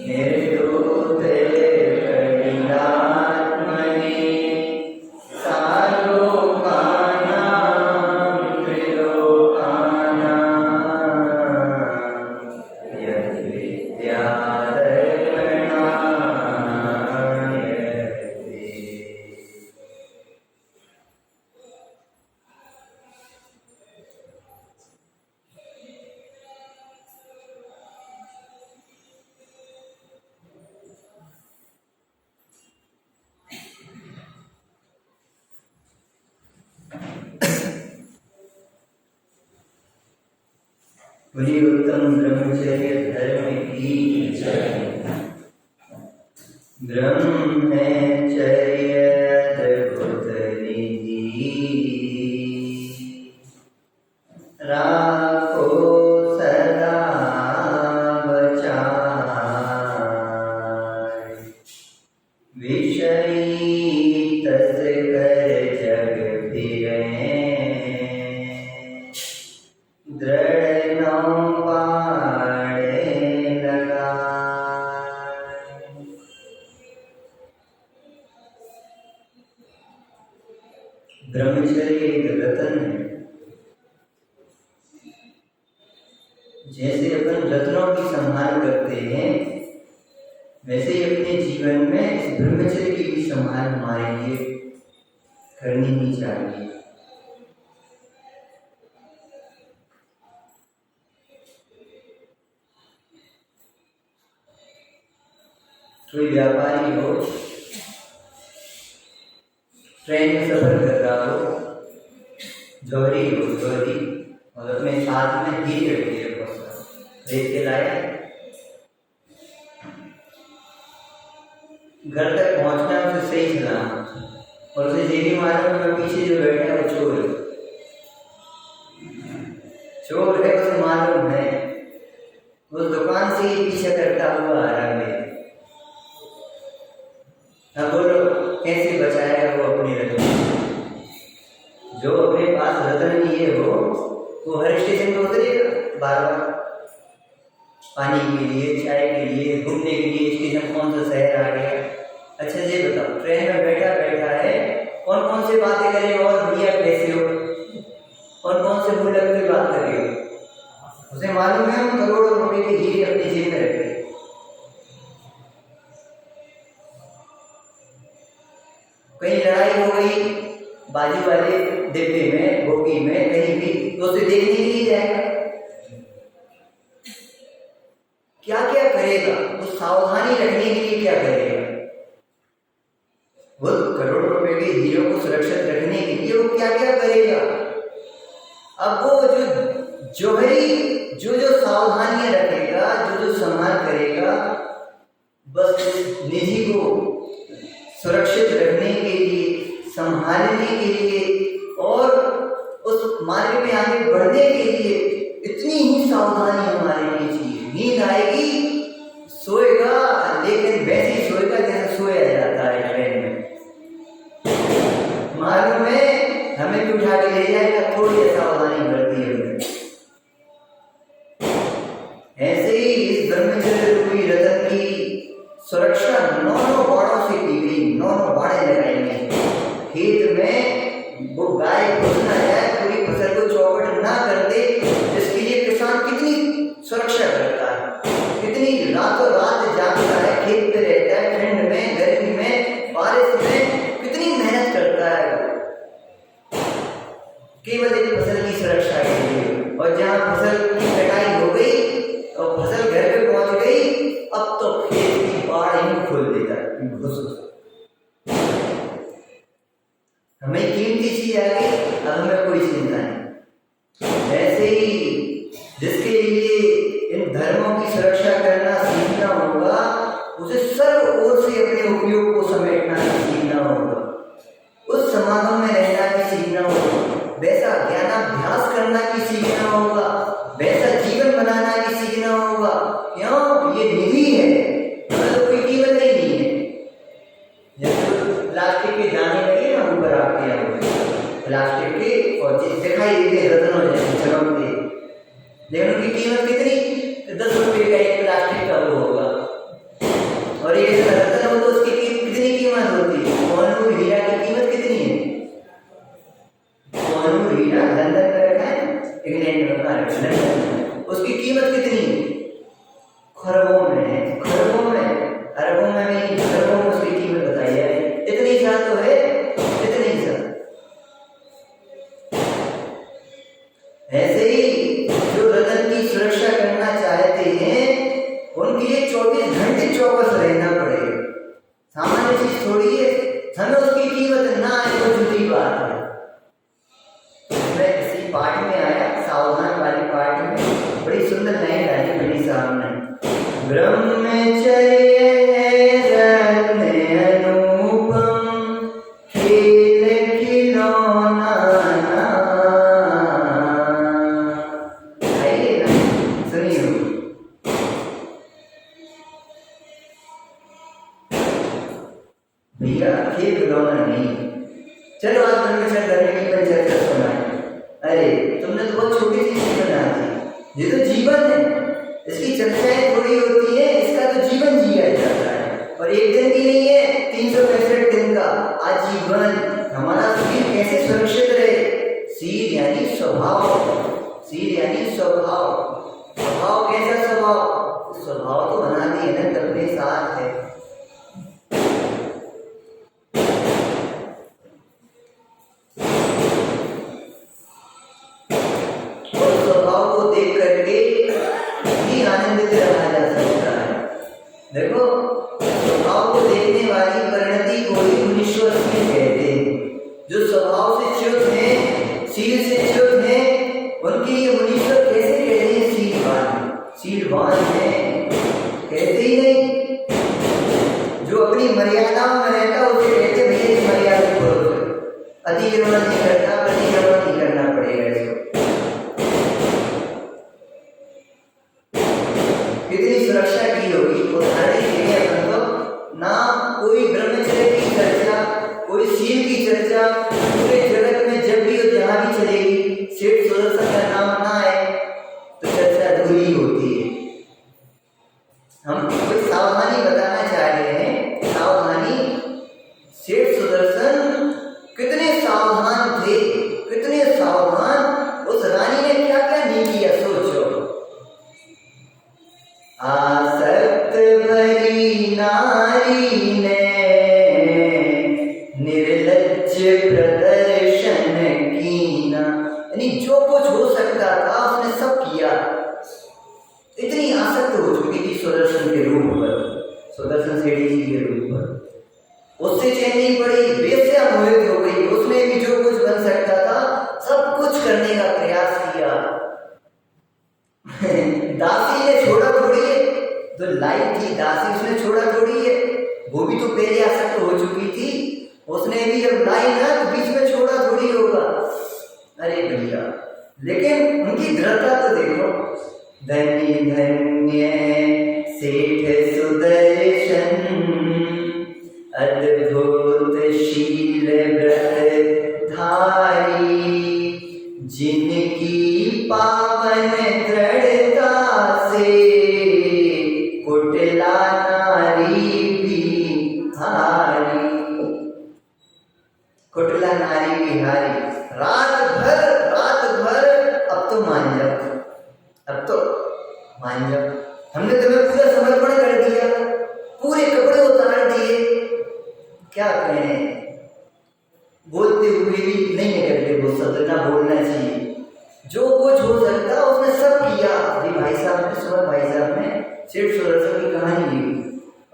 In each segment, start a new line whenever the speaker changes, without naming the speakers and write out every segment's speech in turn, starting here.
निर्दूते कठिनात्मनि सालोकानां त्रिलोकानां यद्विद्यादर्पणायते। बोलिए उत्तम ब्रह्मचर्य धर्म की जय। ब्रह्मचर्य अद्भुत निधि राखो सदा बचाए, विषयी तस कर जग फिरे दृढ़ नौ पाड़े लगाए। ब्रह्मचर्य एक रतन है। जैसे अपन रत्नों की संभाल करते हैं, वैसे ही अपने जीवन में इस ब्रह्मचर्य की भी संभाल हमारे लिए करनी ही चाहिए। कोई व्यापारी हो, ट्रेन में सफर कर रहा हो, जौहरी हो जौहरी, और अपने साथ में हीरे रखी है, बहुत सारा खरीद के लाया, घर तक पहुंचना है उसे सही चलाना, और उसे ये भी मालूम है पीछे जो बैठा है वो चोर है, चोर है उसे मालूम है, उस दुकान से ही पीछे करता हुआ आ रहा है। अब बोलो कैसे बचाएगा वो अपनी रतन? जो अपने पास रतन लिए हो वो हर स्टेशन पे उतरेगा बार बार, पानी के लिए, चाय के लिए, घूमने के लिए। स्टेशन कौन सा शहर आ गया? अच्छा ये बताओ, ट्रेन में बैठा बैठा है, कौन कौन से बातें करेगा और भैया कैसे हो, कौन कौन से मुल्क की बात करेगा? उसे मालूम है हम करोड़ों रुपए के हीरे अपनी जेब में रखते। कहीं लड़ाई हो गई बाजी वाले डिब्बे में, बोगी में, कहीं भी, तो उसे देखने के लिए जाएगा। क्या क्या करेगा? उस सावधानी रखने के लिए क्या करेगा? वो करोड़ों रुपए के हीरो को सुरक्षित रखने के लिए वो क्या क्या करेगा? अब वो जौहरी जो सावधानियां रखेगा, जो संभाल करेगा, बस निधि को सुरक्षित रखने के लिए, संभालने के लिए और उस मार्ग में आगे बढ़ने के लिए इतनी ही सावधानी हमारे लिए चाहिए। नींद आएगी, सोएगा, लेकिन वैसे ही सोएगा जैसे सोया जाता है ट्रेन में। मार्ग में हमें भी उठा के ले जाएगा, थोड़ी सावधानी बरती है। ऐसे ही इस ब्रह्मचर्य रूपी रतन की सुरक्षा 9 बाड़ों से की गई, 9 बाड़े लगाई गई। खेत में वो गाय घुस ना जाए, पूरी फसल को चौपट ना कर दे, जिसके लिए किसान कितनी सुरक्षा करता है, कितनी रातों रात जागता है, खेत पे रहता है, ठंड में, गर्मी में, बारिश में, कितनी मेहनत करता है केवल एक फसल की सुरक्षा के लिए। और जहाँ फसल की कटाई हो गई और फसल घर पे पहुंच गई, अब तो खेत की बाड़ ही खोल देता है। हमें कीमती चीज आ गई, अब हमें कोई चिंता नहीं। ऐसे ही जिसके लिए इन धर्मों की सुरक्षा करना सीखना होगा, उसे सर्व ओर से अपने उपयोग को समेटना सीखना होगा, उस समागम में रहना भी सीखना होगा, वैसा ज्ञानाभ्यास करना भी सीखना होगा, वैसा जीवन बनाना भी सीखना होगा। क्यों? ये निधि है, मतलब कोई कीमत नहीं है। जैसे प्लास्टिक के दाने लगे ना ऊपर आपके यहाँ, प्लास्टिक के, और दिखाई देते रत्नों जैसे चमकते, लेकिन उनकी कीमत कितनी? 10 रुपये का एक प्लास्टिक का वो होगा। खरबों में है, खरबों में, अरबों में नहीं, खरबों में उसकी कीमत बताई है। इतनी सा तो है, इतनी सा। ऐसे ही जो रतन की सुरक्षा करना चाहते हैं उनके लिए 24 घंटे चौकस रहना पड़ेगा। सामान्य चीज थोड़ी है, हमें उसकी कीमत ना आए तो झूठी बात है। मैं इसी पाठ में आया, सावधान वाली पाठ में बड़ी सुंदर लाइन डाली मेरी सामने, ब्रह्मचर्य रत्न अनुपम खेल खिलौना। आइए ना, सुनिए। भैया खेल खिलौना नहीं। चलो आज ब्रह्मचर्य करने की पंचायत सुनाए। अरे तुमने तो बहुत छोटी सी चीज बना दी, ये तो जीवन है, इसकी चर्चाएं थोड़ी होती है, इसका तो जीवन जिया जाता है। और एक दिन की नहीं है, 365 दिन का आजीवन। हमारा शरीर कैसे सुरक्षित रहे? शील यानी स्वभाव, शील यानी स्वभाव। स्वभाव कैसा स्वभाव? स्वभाव तो अनादि अनंत अपने साथ है। आनंदित रहा जा सकता है। देखो, स्वभाव को देखने वाली परिणति को ही मुनीश्वर कहते हैं। जो स्वभाव से च्युत हैं, शील से च्युत हैं, उनके लिए मुनीश्वर कैसे कहते हैं? शीलवान, शीलवान है कहते ही नहीं। जो अपनी मर्यादाओं में रहता उसे कहते भैया इस मर्यादा को अतिक्रमण नहीं करता, प्रतिक्रमण नहीं करना पड़ेगा इसको। कितनी सुरक्षा की होगी। उदाहरण के लिए अपन तो ना कोई ब्रह्मचर्य की चर्चा, कोई शील की चर्चा पूरे जगत में जब भी और जहां भी चलेगी, सेठ सुदर्शन का नाम ना आए तो चर्चा अधूरी होती है। हम कोई सावधानी बताना चाह रहे हैं, सावधानी। सेठ सुदर्शन कितने सावधान थे, कितने सावधान। उस रानी ने क्या क्या नहीं किया, सोचो। आसक्त भरी नारी ने निर्लज्ज प्रदर्शन कीना, यानी जो कुछ हो सकता था उसने सब किया। इतनी आसक्त हो चुकी थी सुदर्शन के रूप पर, सुदर्शन सेठी जी के रूप पर। उससे चैन नहीं पड़ी, बेस्या मोहित हो गई। उसने भी जो कुछ बन सकता था सब कुछ करने का प्रयास किया। दासी ने छोड़ा थोड़ी है, जो लाइट थी दासी उसने छोड़ा थोड़ी है। वो भी तो पहले आसक्त हो चुकी थी, उसने भी जब लाई ना तो बीच में छोड़ा थोड़ी होगा। अरे भैया, लेकिन उनकी दृढ़ता तो देखो। धन्य धन्य सेठ सुदर्शन, अद्भुत शील व्रत धारी, जिनकी पावन दृढ़ता से कुटिला नारी भी हारी, कुटिला नारी भी हारी। रात भर अब तो मान जाओ, अब तो मान जाओ। हमने तुम्हें पूरा समर्पण कर दिया, पूरे कपड़े उतार दिए, क्या कहें। बोलते हुए भी नहीं निकलते वो शब्द, ना बोलना चाहिए। जो कुछ हो सकता उसने सब किया। अभी भाई साहब ने, सुमन भाई साहब ने सेठ सुदर्शन की कहानी लिखी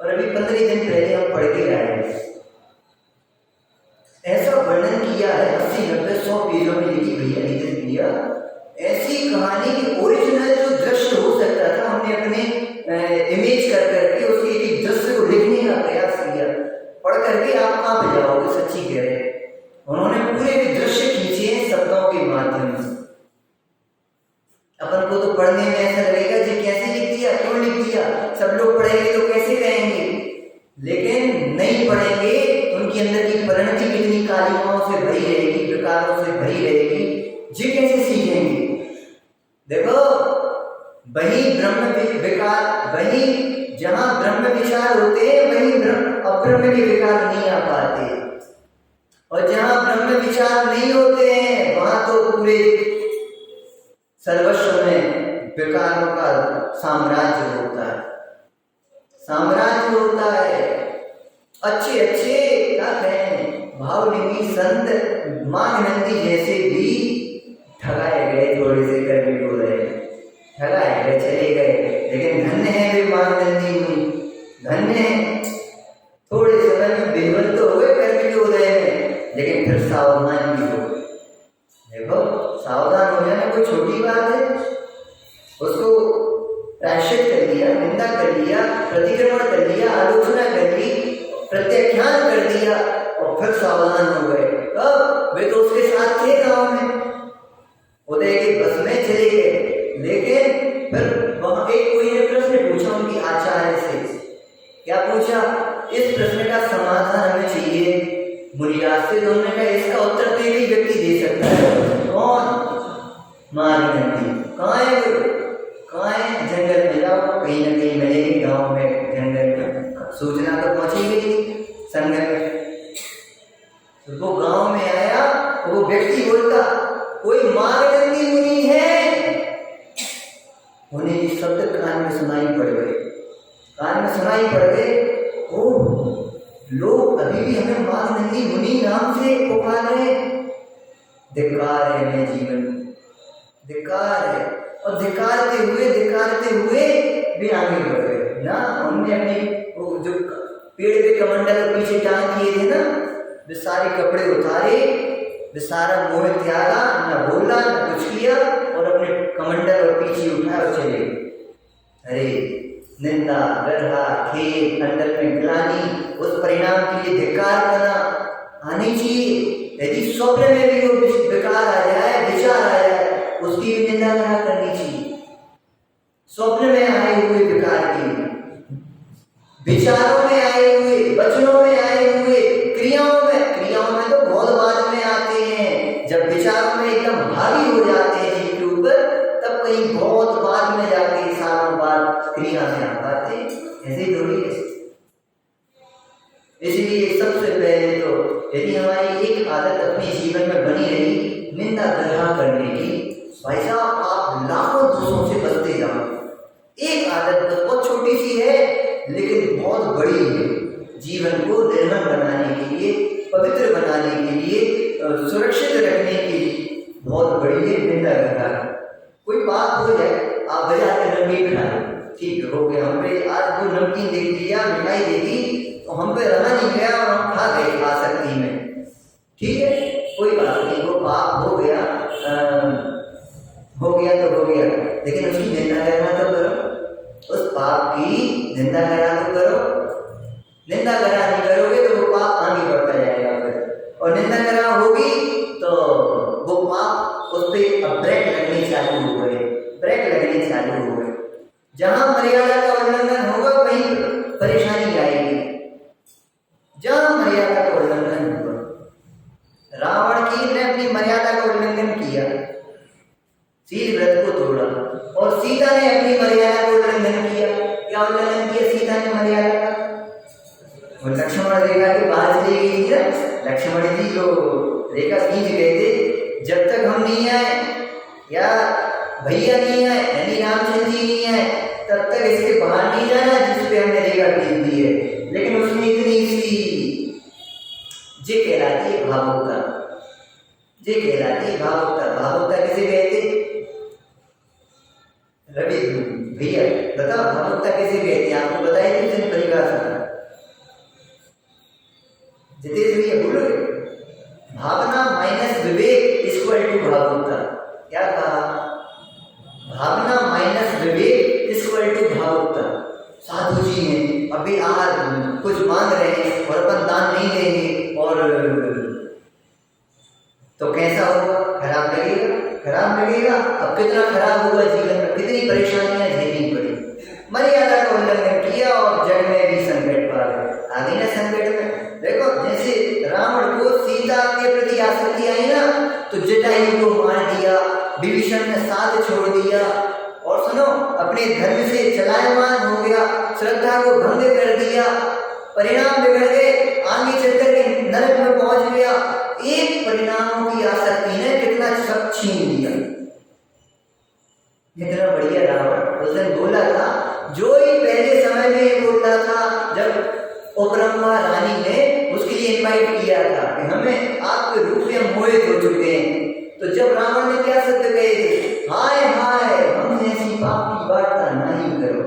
और अभी 15 दिन पहले हम पढ़ के आए। ऐसा वर्णन किया है, 80 90 100 पेजों में लिखी भैया, लिखित भैया। ऐसी कहानी की ओरिजिनल जो दृश्य हो सकता था, हमने अपने इमेज कर करके उसके एक दृश्य को लिखने का प्रयास किया। पढ़ करके आप कहाँ पे जाओगे, सच्ची कह रहे। उन्होंने पूरे दृश्य खींचे हैं शब्दों के माध्यम से। अपन को तो पढ़ने में ऐसा लगेगा जी कैसे लिख दिया, क्यों लिख दिया, सब लोग पढ़ेंगे तो कैसे कहेंगे। लेकिन नहीं पढ़ेंगे तो उनके अंदर की परिणति कितनी कालिमाओं से भरी रहेगी, विकारों से भरी रहेगी, जी कैसे सीखेंगे। देखो, वही ब्रह्म विकार, वही जहां ब्रह्म विचार होते हैं वही अब्रह्म के विकार नहीं आ पाते। और जहां ब्रह्म विचार नहीं होते हैं वहां तो पूरे सर्वस्व में विकारों का साम्राज्य होता है। साम्राज्य होता है। अच्छे अच्छे क्या कहें भावलिंगी संत माघनंदी जैसे भी ठगाए गए, थोड़े से कर्मी हो रहे, ठगाए गए, चले गए। लेकिन धन्य है वे माघनंदी मुनि, धन्य है। थोड़े समय में बेहद तो हुए कर्मी हो रहे हैं, लेकिन फिर सावधान भी हो। देखो सावधान हो जाना कोई छोटी बात है। उसको प्रायश्चित कर लिया, निंदा कर लिया, प्रतिक्रमण कर लिया, आलोचना कर ली, प्रत्याख्यान कर दिया और फिर सावधान हो गए। अब वे तो उसके साथ थे गांव में, उदय के बस में चले गए। लेकिन फिर वहां एक कोई ने प्रश्न पूछा उनकी आचार्य से। क्या पूछा? इस प्रश्न का समाधान हमें चाहिए मुनिराज से। दोनों ने इसका उत्तर तो एक ही व्यक्ति दे सकता है। कौन? माघनंदी। कहाँ है वो? कहाँ है? जंगल में जाओ, कहीं ना कहीं मिलेगी गांव में, जंगल में। सूचना तो पहुंची गई संगत में। तो वो गांव में आया, वो व्यक्ति बोलता कोई माघनंदी मुनि है। उन्हें ये शब्द कान में सुनाई पड़ गए, कान में सुनाई पड़ गए। ओह, लोग अभी भी हमें माघनंदी मुनि नाम से पुकार रहे। धिक्कार है मेरे जीवन में, धिक्कार है। और धिक्कारते हुए भी आगे बढ़ गए ना। उन्होंने अपनी वो जो पेड़ के कमंडल पीछे टांग दिए थे ना, वे सारे कपड़े उतारे, वे सारा मोह त्यागा, न बोला न कुछ किया, और अपने कमंडल और पीछे उठाया और चले। अरे निंदा, गर्हा, खेद, अंदर में ग्लानि, उस परिणाम के लिए धिक्कार करना आनी चाहिए। यदि स्वप्न में भी वो विकार आ जाए, विचार आ जाए, उसकी भी निंदा करनी चाहिए। स्वप्न में आए हुए विकार की, विचारों में आए हुए, वचनों में आए हुए, क्रियाओं में तो बहुत बाद में आते हैं। जब विचारों में एकदम भारी हो जाते हैं जीव के ऊपर, तब कहीं बहुत बाद में जाके सालों बाद क्रिया में आ पाते हैं। ऐसे ही थोड़ी है। इसलिए सबसे पहले तो यदि हमारी एक आदत अपने जीवन में बनी रही निंदा ग्रहण करने की, भाई साहब आप लाखों दोषों से बचते जाओ। एक आदत तो बहुत छोटी सी है लेकिन बहुत बड़ी है। जीवन को निर्मल बनाने के लिए, पवित्र बनाने के लिए, सुरक्षित रखने के लिए बहुत बड़ी है निंदा ग्रहण। कोई बात हो जाए, आप बाजार के नमकीन खा लो, ठीक है, हो गया। हम पे आज वो नमकीन देख लिया, मिठाई देखी, तो हम पे रहा नहीं गया और हम खा गए आसक्ति में, ठीक है, कोई बात नहीं, वो पाप हो गया तो हो गया। लेकिन उसकी निंदा करना तो करो, उस पाप की निंदा करना तो करो। निंदा करा नहीं करोगे तो वो पाप आगे बढ़ता जाएगा फिर, और निंदा करा होगी तो वो पाप उस पर अब ब्रेक लगने चालू हो गए, ब्रेक लगने चालू हो गए। जहां मर्यादा का उल्लंघन होगा वहीं परेशानी आएगी। जहां मर्यादा का उल्लंघन होगा, रावण की ने अपनी मर्यादा का उल्लंघन किया, शील व्रत को तोड़ा, और सीता ने अपनी मर्यादा का उल्लंघन किया। क्या उल्लंघन किया सीता ने मर्यादा का? वो लक्ष्मण रेखा के बाहर चली गई थी। लक्ष्मण जी को रेखा खींच गए थे, जब तक हम नहीं आए या भैया नहीं आए यानी रामचंद्र जी नहीं आए, तब तक इसके बाहर नहीं जाना जिस पे हमने रेखा खींच दी है। लेकिन उसने इतनी सी जे कहलाती है भावुकता, जे कहलाती है भावुकता। भावुकता किसे कहते? रवि भैया बताओ भावुकता किसे कहते हैं? आपको बताइए किस परिभाषा? जितेश भैया बोलोगे? भावना माइनस विवेक इक्वल टू भावुकता। क्या कहा? भावना माइनस विवेक इक्वल टू भावुकता। साधु जी हैं अभी आज कुछ मांग रहे हैं और अपन दान नहीं देंगे, और तो कैसा होगा? खराब लगेगा, खराब लगेगा। अब कितना खराब होगा जीवन में, कितनी परेशानियां झेलनी पड़ी। मर्यादा का उल्लंघन किया और जग में भी संकट पा गए। आ गई ना संकट में। देखो जैसे रावण को सीता के प्रति आसक्ति आई ना, तो जटायु को मार दिया, विभीषण ने साथ छोड़ दिया, और सुनो अपने धर्म से चलायमान हो गया, श्रद्धा को भंग कर दिया, परिणाम बिगड़ गए, आगे चलकर के नरक में पहुंच गया। एक परिणामों की आसक्ति ने कितना सब छीन लिया। इतना बढ़िया रावण उस दिन बोला था, जो ही पहले समय में ये बोलता बोला था जब उपरंभा रानी ने उसके लिए इनवाइट किया था कि हमें आपके रूप में हम मोहित हो चुके हैं, तो जब रावण ने क्या शब्द कहे थे, हाय हाय हम ऐसी पाप की वार्ता नहीं करो,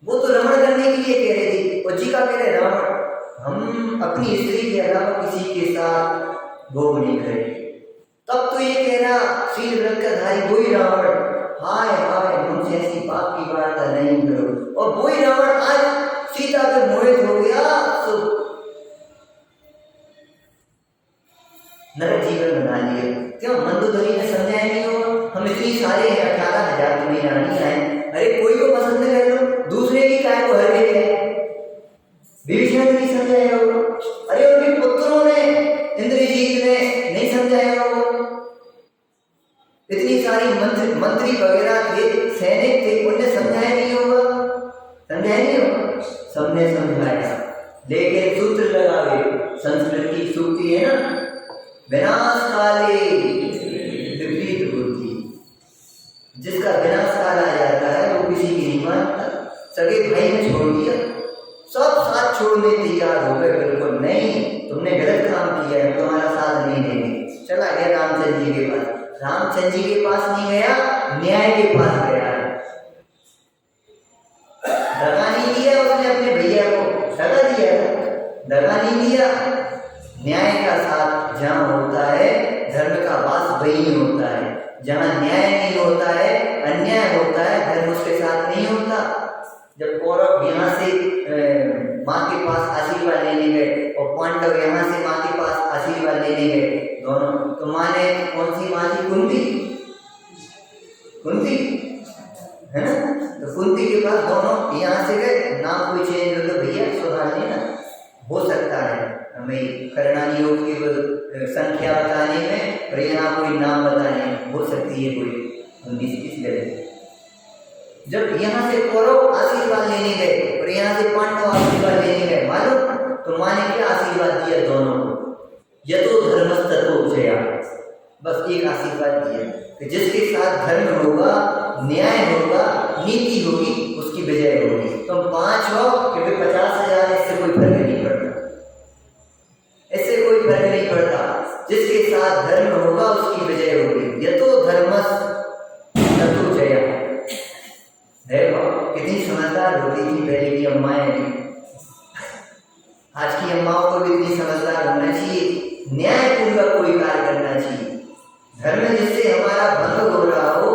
वो तो रमण करने के लिए कह रहे थे। और जी का कह रहे रावण हम अपनी स्त्री के अलावा किसी के साथ भोग नहीं करेंगे। तब तो ये कह रहा शील व्रत का धारी वही रावण, हाय हाय हमसे ऐसी पाप की वार्ता नहीं करो। और वही रावण आज सीता पे मोहित हो गया, तो नरक जीवन बना लिया। क्यों? मंदोदरी ने समझाया नहीं होगा, हम इतनी सारे हैं, 18,000 तुम्हें रानी आए, अरे कोई को पसंद कर लो, दूसरे की काय को हर गए। विभीषण ने नहीं समझाया होगा, अरे उनके पुत्रों ने, इंद्रजीत ने नहीं समझाया होगा, इतनी सारी मंत्री वगैरह थे, सैनिक थे, उन्हें समझाया नहीं होगा, समझाया नहीं होगा, सबने समझाया। लेकिन सूत्र लगावे, संस्कृत की सूक्ति है ना, विनाश काले विपरीत बुद्धि, जिसका विनाश काल आ जाता है वो किसी की नहीं मानता। सगे भाई ने छोड़ दिया, सब साथ छोड़ने तैयार हो गए, बिल्कुल नहीं तुमने गलत काम किया है, तुम्हारा साथ नहीं देंगे। चला गया रामचंद्र जी के पास, रामचंद्र जी के पास नहीं गया, न्याय के पास गया। दगा नहीं दिया उसने अपने भैया को, दगा दिया था, दगा नहीं दिया। न्याय का साथ जहाँ होता है, धर्म का वास वही होता है। जहाँ न्याय नहीं होता है, अन्याय होता है, धर्म उसके साथ नहीं होता। जब कौरव यहाँ से माँ के पास आशीर्वाद लेने गए और पांडव यहाँ से माँ के पास आशीर्वाद लेने गए, दोनों, तो माँ ने कौन सी माँ थी? कुंती, कुंती है ना, तो कुंती के पास दोनों यहाँ से गए, नाम कोई चेंज हो तो भैया सुधार लेना, हो सकता है हमें करणानी योग की संख्या बताने में और यहाँ कोई नाम बताने में हो सकती है कोई 19-20 गलती। जब यहाँ से कौरव आशीर्वाद लेने गए और यहाँ से पांडव आशीर्वाद लेने गए, मालूम तो माँ ने क्या आशीर्वाद दिया दोनों को? यतो धर्मस्ततो जया, बस एक आशीर्वाद दिया कि जिसके साथ धर्म होगा, न्याय होगा, नीति होगी, उसकी विजय होगी। तुम 5 हो कि 50,000, इससे कोई फर्क नहीं पड़ता, इससे कोई फर्क नहीं पड़ता। जिसके साथ धर्म होगा उसकी विजय होगी। यतो धर्मस्ततो जया। कितनी समझदार होती थी पहले की अम्माएं भी, आज की अम्माओं को भी इतनी समझदार होना चाहिए, न्यायपूर्वक कोई कार्य करना चाहिए। धर्म जिससे हमारा भंग हो रहा हो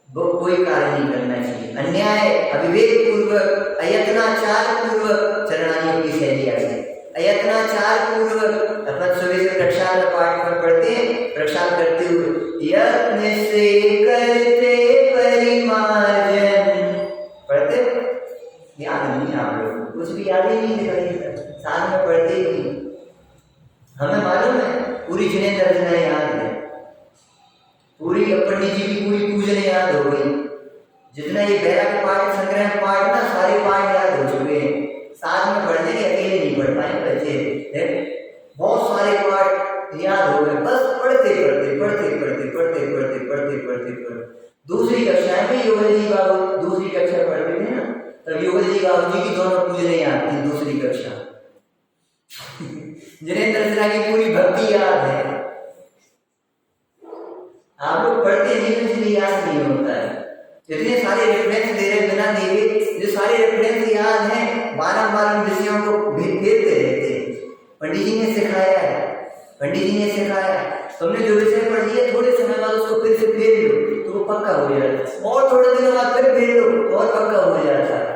वो कोई कार्य नहीं करना चाहिए। अन्याय, अविवेक पूर्वक, अयत्नाचार पूर्वक चरणानियों की शैली आ गई। अयत्नाचार पूर्वक अपन सुबह से प्रक्षाल पाठ पर पढ़ते हैं, प्रक्षाल करते हुए यत्न से करते परिमार्जन पढ़ते, याद नहीं आप लोग, कुछ भी याद ही नहीं दिखाई, साथ में पढ़ते ही। हमें मालूम है पूरी जिनेंद्र रचना याद है, पूरी पंडित जी की पूरी पूजन याद हो गई, जितना ये बैराग पाठ, संग्रह पाठ ना, सारे पाठ याद हो चुके हैं। साथ में पढ़ने के अकेले नहीं पढ़ पाए बच्चे, बहुत सारे पाठ याद हो गए, बस पढ़ते पढ़ते पढ़ते पढ़ते पढ़ते पढ़ते पढ़ते पढ़ते पढ़ते। दूसरी कक्षा में योगल जी बाबू, दूसरी कक्षा पढ़ते थे ना, तब योगल जी बाबू जी की दोनों पूजने याद थी, दूसरी कक्षा। जिनेंद्र रचना की पूरी भक्ति याद है, आप लोग पढ़ते नहीं तो इसलिए याद नहीं होता है। इतने सारे रेफरेंस दे रहे बिना देखे, जो सारे रेफरेंस याद हैं, बारंबार विषयों को फेरते रहते हैं। पंडित जी ने सिखाया है, पंडित जी ने सिखाया, तुमने जो विषय पढ़ लिया थोड़े समय बाद उसको फिर से फेर लो तो वो पक्का हो जाता है, और थोड़े दिनों बाद फिर फेर लो तो और पक्का हो जाता है।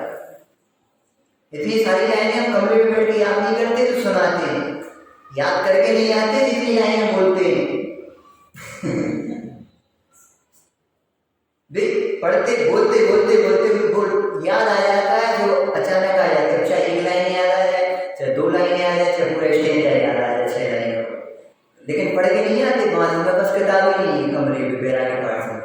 इतनी सारी लाइनें हम कमरे में बैठ के याद नहीं करते तो सुनाते हैं, याद करके नहीं आते जितनी लाइनें बोलते हैं। पढ़ते बोलते बोलते बोलते बोल याद आ जाता है, जो अचानक आ जाता है, चाहे एक लाइन याद आ जाए, चाहे 2 लाइनें आ जाए, चाहे पूरा स्टेज याद आ जाए, 6 लाइनें, लेकिन पढ़ के नहीं आते। वहां में बस किताबें नहीं है कमरे में, बेरा के पाठ में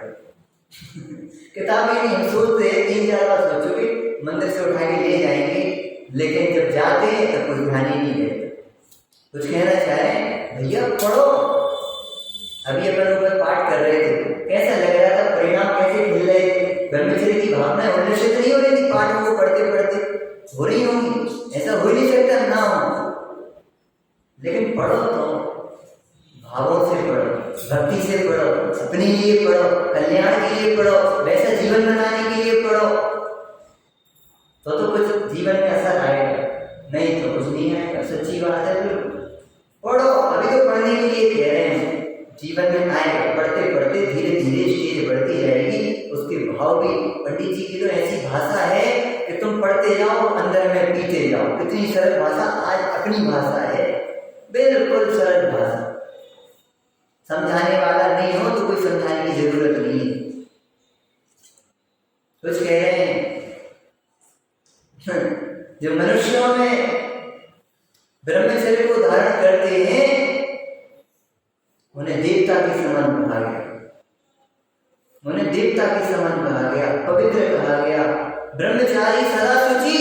किताबें नहीं, हम सोचते हैं 3-4 बार सोच चुके, मंदिर से उठा के ले जाएंगे, लेकिन जब जाते हैं तो कुछ ध्यान ही नहीं देते। कुछ कहना चाह रहे हैं भैया पढ़ो। अभी अपन ऊपर पाठ कर रहे थे, कैसा लग रहा था, परिणाम कैसे मिल रहे थे, ब्रह्मचर्य की भावनाएं उल्लसित नहीं हो रही थी पाठों को पढ़ते पढ़ते? हो रही होंगी, ऐसा हो नहीं सकता ना हो। लेकिन पढ़ो तो भावों से पढ़ो, भक्ति से पढ़ो, अपने लिए पढ़ो, कल्याण के लिए पढ़ो, वैसा जीवन बनाने के लिए पढ़ो, तो कुछ जीवन में असर आएगा, नहीं तो कुछ नहीं आएगा। सच्ची बात है। तो पढ़ो, अभी तो पढ़ने के लिए कह रहे हैं, जीवन में आएगा। पढ़ते पढ़ते धीरे धीरे स्टेज बढ़ती जाएगी, उसके भाव भी। पंडित जी की तो ऐसी भाषा है कि तुम पढ़ते जाओ, अंदर में पीते जाओ। इतनी सरल भाषा आज अपनी भाषा है, बिल्कुल सरल भाषा। समझाने वाला नहीं हो तो कोई समझाने की जरूरत नहीं है। कुछ कह रहे हैं जो मनुष्यों में ब्रह्मचर्य को धारण करते हैं उन्हें देवता के समान कहा गया, उन्हें देवता के समान कहा गया, पवित्र कहा गया। ब्रह्मचारी सदा शुचि,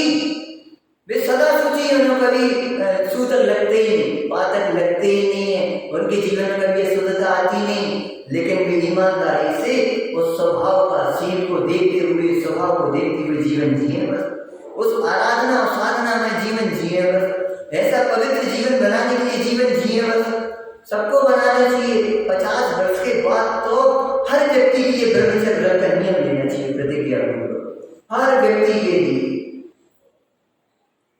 वे सदा शुचि, उन्हें कभी सूतक लगते ही नहीं, पातक लगते ही नहीं है, उनके जीवन में कभी शुद्धता आती नहीं। लेकिन वे ईमानदारी से उस स्वभाव का सीन को देखते हुए, स्वभाव को देखते हुए जीवन जिए बस। उस आराधना और साधना में जीवन जिए बस। ऐसा पवित्र जीवन बनाने के लिए जीवन जिए बस। सबको बनाना चाहिए। 50 वर्ष के बाद तो हर व्यक्ति के लिए ब्रह्मचर्य व्रत का नियम लेना चाहिए, प्रतिज्ञा को, हर व्यक्ति के लिए।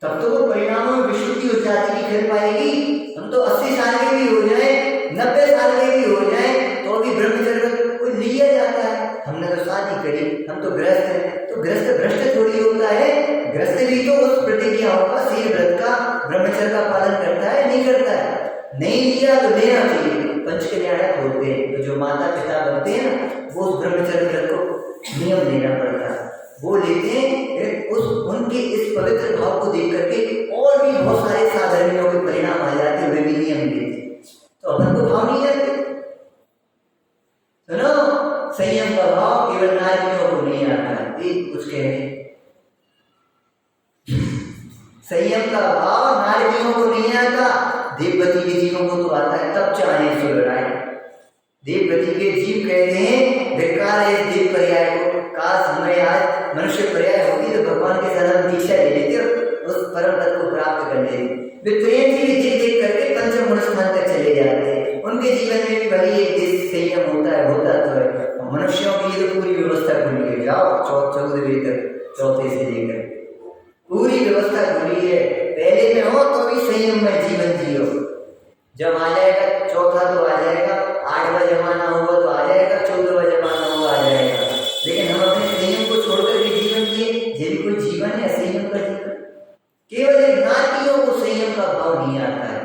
तब तो वो परिणामों में विशुद्धि हो जाती कर पाएगी। हम तो 80 साल के भी हो जाए, 90 साल के भी हो जाए, तो भी ब्रह्मचर्य को लिया जाता है। हमने तो शादी करी, हम तो गृहस्थ हैं, तो गृहस्थ भ्रष्ट थोड़ी होता है। गृहस्थ भी तो उस प्रतिज्ञाओं का, शील व्रत का, ब्रह्मचर्य का पालन करता है, नहीं करता है? नहीं लिया तो लेना चाहिए। पंच कल्याणक होते हैं तो जो माता पिता बनते हैं ना, वो उस ब्रह्मचर्य व्रत को नियम लेना पड़ता है, वो लेते हैं। उस उनके इस पवित्र भाव को देख करके और भी बहुत सारे साधर्मियों के परिणाम आ जाते हैं, वे भी नियम लेते हैं। तो अपन को भाव नहीं आते। सुनो, संयम का भाव केवल नारियों को नहीं आता है। कुछ कह रहे, संयम का भाव नारियों को नहीं आता, देववती के जीवों को तो आता है, तब चाहे सो लड़ाए। देववती के जीव कहते हैं बेकार है इस देव पर्याय को, काश हमें आज मनुष्य पर्याय होती तो भगवान के जन्म दीक्षा ले लेते और उस परम पद को प्राप्त कर लेते। वे प्रेम से देख देख करके पंचम गुण स्थान तक चले जाते हैं। उनके जीवन में भी भले एक देश संयम होता है, होता तो है। मनुष्यों की ये तो पूरी व्यवस्था खुली है, जाओ 14वें तक, चौथे से लेकर पूरी व्यवस्था खुली है। पहले में हो तो भी संयम में जीवन जियो। जब आ जाएगा चौथा तो आ जाएगा, 8वां जमाना होगा तो आ जाएगा, 14वां जमाना होगा आ जाएगा। लेकिन हम अपने संयम को छोड़कर के जीवन जिए, ये भी कोई जीवन है? संयम का जीवन केवल एक नारियों को संयम का भाव नहीं आता है।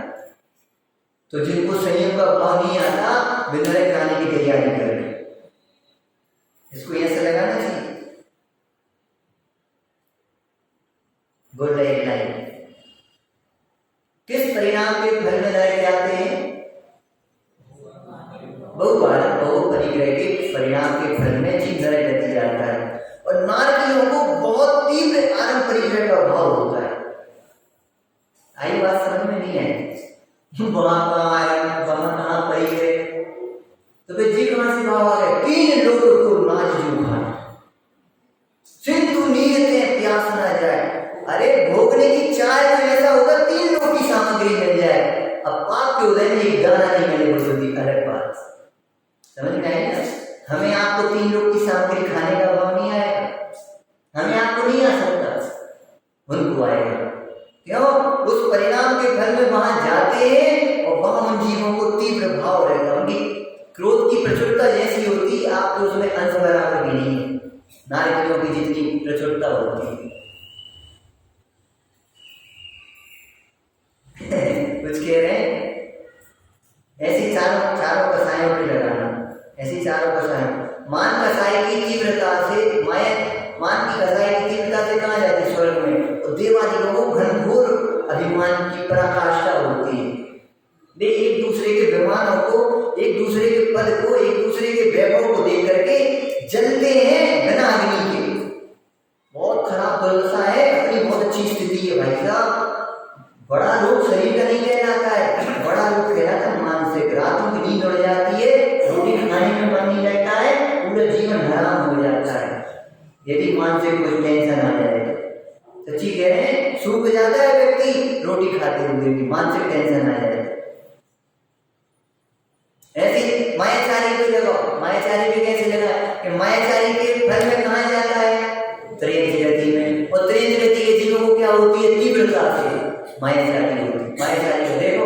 तो जिनको संयम का भाव नहीं आता, वे नरक जाने की तैयारी कर रहे हैं। इसको ऐसे लगाना चाहिए। बोल रहे लाइन किस परिणाम के फल में नरक जाते हैं? बहुबालक बहुपरिग्रह के परिणाम के फल में जीव नरक गति जाता है। और नारकियों को बहुत तीव्र आरंभ परिग्रह का भाव होता है। आई बात समझ में नहीं आई? वहां कहाँ परिग्रह, तो फिर जी कहां से भाव आ गया? 3 लोग को नाच जो खाए, सिंधु नीरते प्यास ना जाए। अरे भोगने की चाय तो ऐसा होगा 3 लोग की सामग्री मिल जाए। अब पाप के उदय में एक दाना नहीं मिले, वो तो अलग बात। समझ में आई ना? हमें आपको 3 लोग की सामग्री खाने का भाव नहीं आएगा, हमें आपको नहीं आ सकता, उनको आएगा। क्यों? उस परिणाम के फल में वहां जाते हैं और वहां उन जीवों को तीव्र भाव रहेगा। उनकी क्रोध की प्रचुरता जैसी होती, आप तो उसमें अंश बराबर भी नहीं है नारियों की जितनी प्रचुरता होती है। कुछ कह रहे हैं ऐसी चारों कसायों पे लगाना, ऐसी चारों कसायों। मान कसाई की तीव्रता से, मान की कसाई की तीव्रता से कहाँ जाते? स्वर्ग में। और देवादियों को घनघोर अभिमान की पराकाष्ठा होती है। वे एक दूसरे के विमानों को, एक दूसरे के पद को, एक दूसरे के वैभव को देख करके जलते हैं बिना अग्नि के। बहुत खराब दुर्दशा है, अपनी बहुत अच्छी स्थिति है भाई साहब। बड़ा रोग शरीर का नहीं कहलाता है, बड़ा रोग कहलाता है मानसिक। रातों की नींद उड़ जाती है, रोटी खाने में मन नहीं रहता है, पूरा जीवन हराम हो जाता है। यदि मानसिक कोई टेंशन आ जाए तो सच्ची कह रहे हैं, सूख जाता है व्यक्ति रोटी खाते हुए भी, मानसिक टेंशन आ जाए। ऐसी मायाचारी को लगाओ, मायाचारी भी कैसे लगा कि मायाचारी के फल में कहाँ जाता है, त्रियंच गति में, और त्रियंच गति के जीवों को क्या होती है, तीव्रता से मायाचारी होती है। मायाचारी को देखो,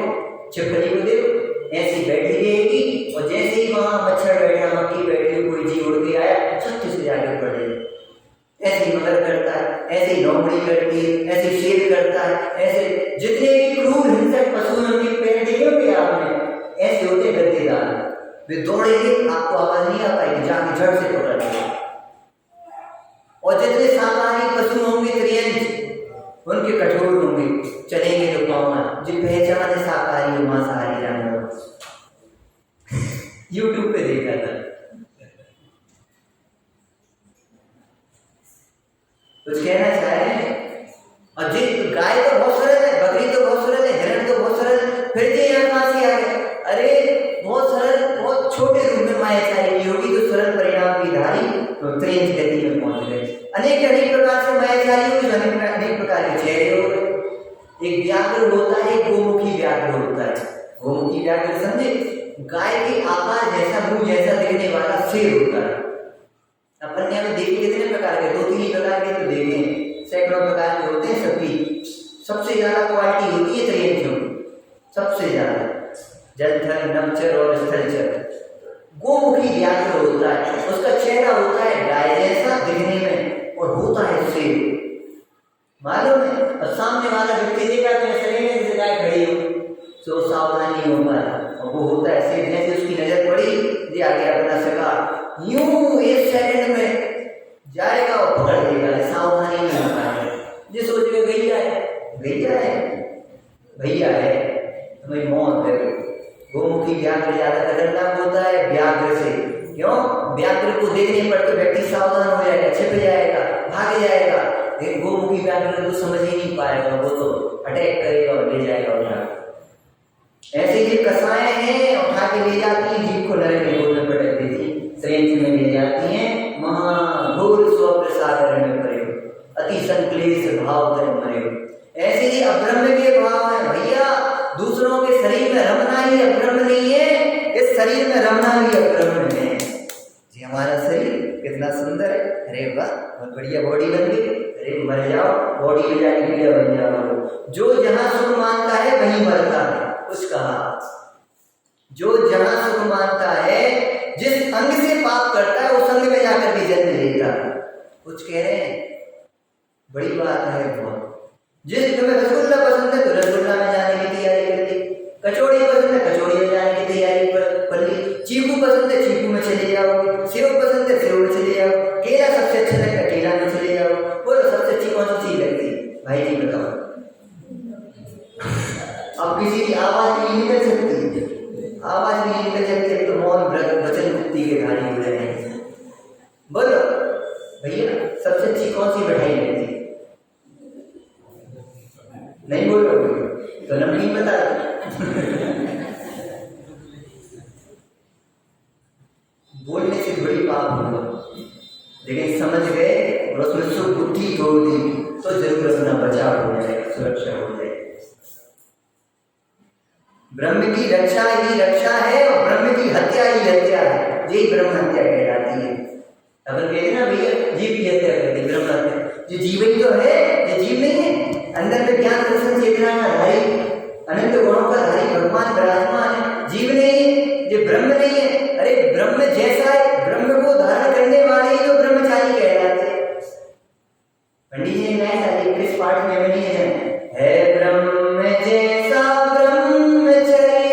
छिपकली को देखो, ऐसी बैठी रहेगी और जैसे ही वहां मच्छर बैठा, मक्खी बैठी, कोई जीव उड़ के आया, छत्ती से जाके पड़ जाएगी। ऐसे ही मगर करता है, ऐसे ही लोमड़ी करती है, ऐसे ही शेर करता है, ऐसे जितने भी क्रूर हिंसक पशु उनके पैर देखे होंगे आपने, ऐसे होते गद्देदार, वे दौड़ेंगे, आपको आवाज नहीं आ पाएगी, जाके जड़ से पकड़ लेंगे। और जितने शाकाहारी पशु होंगे त्रियंच, उनके कठोर होंगे, चलेंगे तो पाँव, जो पहचान है शाकाहारी और मांसाहारी जानवर। यूट्यूब पे देखा था, कुछ कहना चाह रहे हैं। और जी गाय तो बहुत सरल है, बकरी तो बहुत सरल है, हिरण तो बहुत सरल, फिर जी यहाँ कहाँ से आ गया? अरे बहुत सरल, बहुत छोटे रूप में मायाचारी की होगी तो सरल परिणाम की धारी तो त्रियंच गति में पहुंच गए। अनेक प्रकार से मायाचारी होगी, अनेक प्रकार के चेहरे हो गए। एक व्याघ्र होता है, एक गोमुखी व्याघ्र होता है। गोमुखी व्याघ्र समझे, गाय के आकार जैसा, मुंह जैसा दिखने वाला शेर होता है। अपन ने देखे कितने प्रकार के, 2-3 प्रकार के तो देखे, सैकड़ों प्रकार के होते हैं। सबकी सबसे ज्यादा क्वालिटी होती है त्रियंचों की, सबसे ज्यादा जलचर, नभचर और स्थलचर। गोमुखी व्याघ्र होता है, उसका चेहरा होता है गाय जैसा दिखने में और होता है शेर, मालूम है। और सामने वाला व्यक्ति देखा तो ऐसा नहीं है जैसे गाय खड़ी हो, तो सावधानी हो पाया, और वो होता है शेर। जैसे उसकी नजर पड़ी, ये आ गया अपना शिकार, यूं 1 सेकंड में जाएगा और पकड़ लेगा, सावधानी नहीं हो पाएगा। ये सोचेगा गैया है, गैया है, भैया है, तुम्हें मौत है। गोमुखी व्याघ्र ज्यादा खतरनाक होता है व्याघ्र से, क्यों? व्याघ्र को देखने पर तो व्यक्ति सावधान हो जाएगा, छिप जाएगा, भाग जाएगा, लेकिन गोमुखी व्याघ्र को समझ ही नहीं पाएगा, वो तो अटैक करेगा और ले जाएगा उठा। ऐसे ये कसाएं हैं, उठा के ले जाती है, जीव को नरक में पटक देती, त्रियंच में ले जाती हैं, महाघोर स्वप्न सागर में पड़े, अति संक्लेश भाव धर्म मरे। ऐसे ही अब्रह्म के भाव है भैया, दूसरों के शरीर में रमना ही अब्रह्म नहीं है, इस शरीर में रमना भी अब्रह्म है। जी हमारा शरीर कितना सुंदर है, अरे वाह बहुत बढ़िया बॉडी बन गई, अरे मर जाओ, बॉडी ले जाके बढ़िया बन जाओ। जो जहां सुख मानता है वहीं मरता है, कुछ कहा। जो जहां सुख मानता है, जिस अंग से पाप करता है उस अंग में जाकर के जन्म लेता है। कुछ कह रहे हैं, बड़ी बात है बहुत। जिस तुम्हें रसगुल्ला पसंद है तो रसगुल्ला में जाने की तैयारी कर ली, कचौड़ी पसंद है कचौड़ी में जाने की तैयारी कर ली, चीकू पसंद है चीकू में चले जाओ, सेव पसंद है सेव में चले जाओ, केला सबसे अच्छा लगता है केला में चले जाओ। बोलो सबसे अच्छी कौन सी चीज लगती है भाई जी बताओ? अब किसी की आवाज नहीं निकल सकती, आवाज नहीं निकल सकती तो मौन वचन मुक्ति के धारी हो जाएंगे। बोलो भैया सबसे अच्छी कौन सी मिठाई लगती है? नहीं बोल रहे तो नमकीन बता बोलने से बड़ी पाप होगा, लेकिन समझ गए और उसमें सुख बुद्धि जोड़ दी तो जरूर अपना बचाव हो जाएगा, सुरक्षा हो जाएगी। ब्रह्म की रक्षा ही रक्षा है और ब्रह्म की हत्या ही हत्या है, यही ब्रह्म हत्या कहलाती है। अगर कहते ना भैया जीव की हत्या करती ब्रह्म हत्या, जो जीव ही तो है, ये जीव नहीं है। अंदर में ज्ञान दर्शन चेतना का धारी, अनंत गुणों का धारी भगवान विराजमान है, जीव नहीं है, ये ब्रह्म नहीं है। अरे ब्रह्म जैसा है, ब्रह्म को धारण करने वाले ही तो ब्रह्मचारी कहलाते हैं। पंडित जी ने सारी किस पाठ में बनी है ब्रह्म जैसा ब्रह्मचर्य,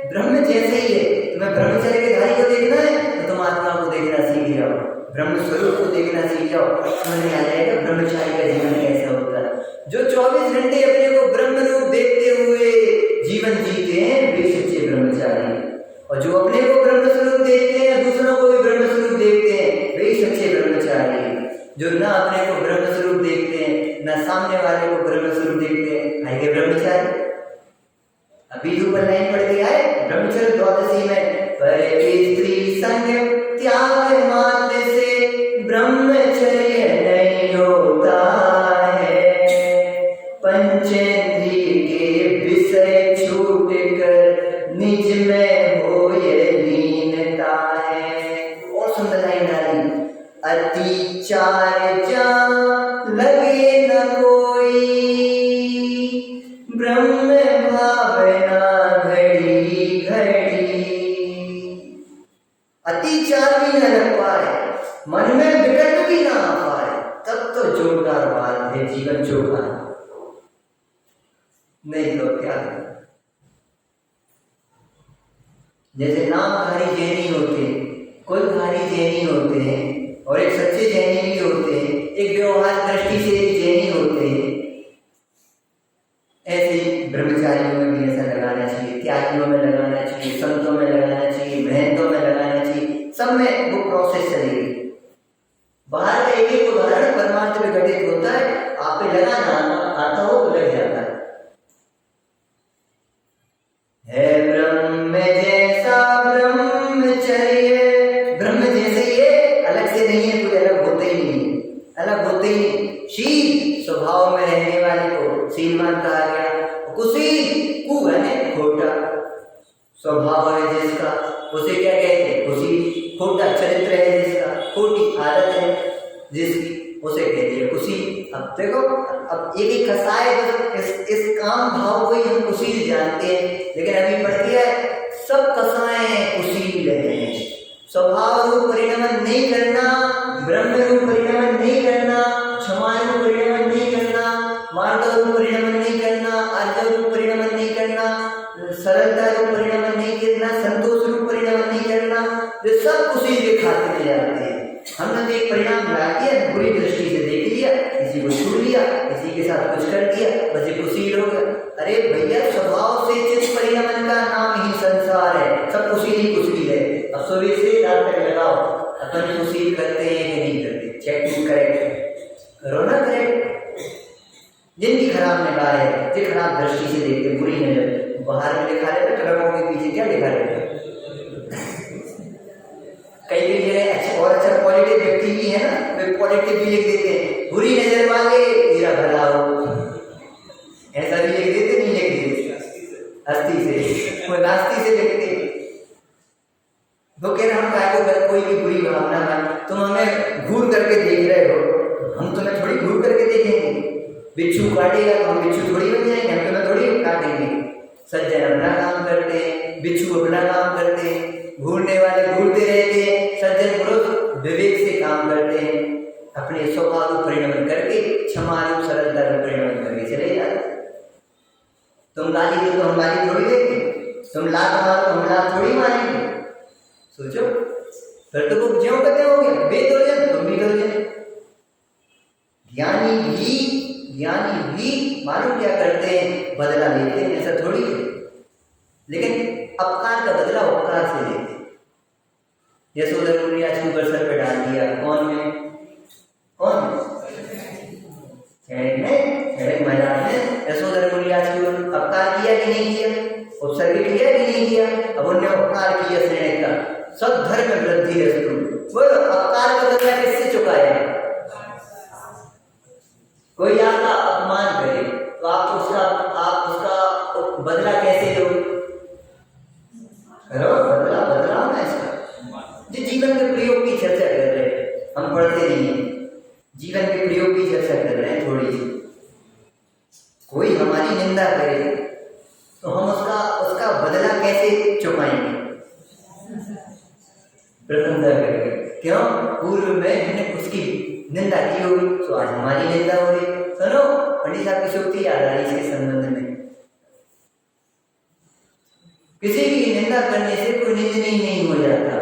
ब्रह्म जैसे ही है। तुम्हें ब्रह्मचर्य के धारी को देखना है तो तुम आत्मा को देखना सीख जाओ, ब्रह्म स्वरूप को देखना सीख जाओ, समझ में आ जाएगा ब्रह्मचारी का जीवन कैसा होता है। जो 24 घंटे अपने को ब्रह्म रूप देखते हुए जीवन जीते हैं वे सच्चे ब्रह्मचारी, और जो अपने को ब्रह्म स्वरूप देखते हैं दूसरों को भी ब्रह्म स्वरूप देखते हैं वे सच्चे ब्रह्मचारी। जो ना अपने को ब्रह्म स्वरूप देखते हैं ना सामने वाले को ब्रह्म स्वरूप देखते हैं, आएंगे ब्रह्मचारी। अभी ऊपर लाइन पढ़ के आए ब्रह्मचर्य द्वादशी में, पर स्त्री संग त्याग मात्र से ब्रह्मचर्य कोई, ब्रह्म भावना घड़ी घड़ी। अतिचार भी न लग पाए, मन में विकल्प भी ना आ पाए, तब तो जोरदार बात है, जीवन चोखा। नहीं तो क्या है? जैसे नामधारी जैनी होते हैं, कुलधारी जैनी होते हैं, और एक सच्चे जैनी भी होते हैं, एक व्यवहार दृष्टि से जैनी होते हैं। ऐसे ही ब्रह्मचारियों में भी ऐसा लगाना चाहिए, त्यागियों में लगाना चाहिए, संतों में लगाना चाहिए, महंतों में लगाना चाहिए, सब में वो प्रोसेस चलेगी। बाहर का एक एक उदाहरण परमार्थ में घटित होता है, आप पे लगाना आता हो तो लग जाता है ब्रह्म जैसा ब्रह्मचर्य। ब्रह्म जैसे ये अलग से नहीं है, कोई अलग होते ही नहीं, अलग होते ही नहीं। शील स्वभाव में रहने वाले को शीलवान कहा गया। कुशील कु है खोटा, स्वभाव है जिसका, उसे क्या कहते हैं? कुशील। खोटा चरित्र है जिसका, खोटी आदत है जिसकी, उसे कहते हैं कुशील। अब देखो, अब एक एक कसाय इस काम भाव को ही हम कुशील जानते हैं, लेकिन अभी पढ़ दिया है सब कसाय कुशील है। स्वभाव रूप परिणमन नहीं करना, ब्रह्म रूप परिणमन नहीं करना, क्षमा रूप परिणमन नहीं करना, मार्ग रूप परिणमन नहीं करना, आर्य रूप परिणमन नहीं करना, सरलता रूप परिणमन नहीं करना, संतोष रूप परिणमन नहीं करना, ये सब कुशील के खाते में जाते हैं। हमने एक परिणाम ला दिया, बुरी दृष्टि से देख लिया, किसी को छू लिया, किसी के साथ कुछ कर दिया, बस ये कुशील हो गया। अरे भैया, स्वभाव से चित्त परिणमन का नाम ही संसार है, सब कुशील ही कुशील है। अब सुबह से रात तक लगाओ, अपन कुशील करते हैं कि नहीं करते, चेक करेक्ट करो ना, करेक्ट। जिनकी खराब निगाह है, जो खराब दृष्टि से देखते, बुरी नजर, बाहर में लिखा रहता है, ट्रकों के पीछे क्या लिखा रहता है? कई जगह और अच्छा पॉजिटिव व्यक्ति भी है ना, वे पॉजिटिव भी लिख देते हैं, बुरी नजर वाले तेरा भला हो, ऐसा भी लिख देते, नहीं लिख देते हस्ती से, वो नास्ती से लिखते। वो कह रहे हम काय को कोई भी बुरी भावना ना, तुम हमें घूर करके देख रहे हो, हम तुम्हें थोड़ी घूर करके देखेंगे। बिच्छू काटेगा तो हम बिच्छू थोड़ी बन जाएंगे, हम तुम्हें थोड़ी काटेंगे। सज्जन अपना काम करते हैं, बिच्छू अपना काम करते हैं, घूरने वाले घूरते रहते हैं, सज्जन पुरुष विवेक से काम करते हैं, अपने स्वभाव को परिणमन करके, क्षमा रूप सरलता को परिणमन करके चले जाते। तुम गाली दो तो हम गाली थोड़ी देंगे, तुम लात मारो तो हम लात थोड़ी मारेंगे। सोचो, फिर तो वो ज्यों कहते होंगे वे दुर्जन, तुम भी दुर्जन। ज्ञानी भी मालूम क्या करते हैं? बदला लेते हैं, ऐसा थोड़ी है, लेकिन अपकार का बदला उपकार से लेते हैं। यशोदा ने आज के ऊपर सर पे डाल दिया, कौन मैदान में यशोदा ने आज के ऊपर अपकार किया कि नहीं किया, उत्सर्ग किया कि नहीं किया? अब उन्होंने अपकार किया, श्रेणी का सब धर्म वृद्धि है। बोलो, अपकार का बदला किससे चुकाया? कोई आपका अपमान करे तो आप उसका बदला कैसे लो? करो बदला ना इसका। जो जीवन के प्रयोग की चर्चा कर रहे हैं, हम पढ़ते नहीं है, जीवन के प्रयोग की चर्चा कर रहे हैं थोड़ी सी। कोई हमारी निंदा करे तो हम उसका बदला कैसे चुकाएंगे? प्रशंसा करके। क्यों? पूर्व में हमने उसकी निंदा की होगी तो आज हमारी निंदा हो रही। सुनो, पंडित साहब की सूक्ति याद आ रही इसके संबंध में। किसी की निंदा करने से कोई निंदनीय नहीं हो जाता,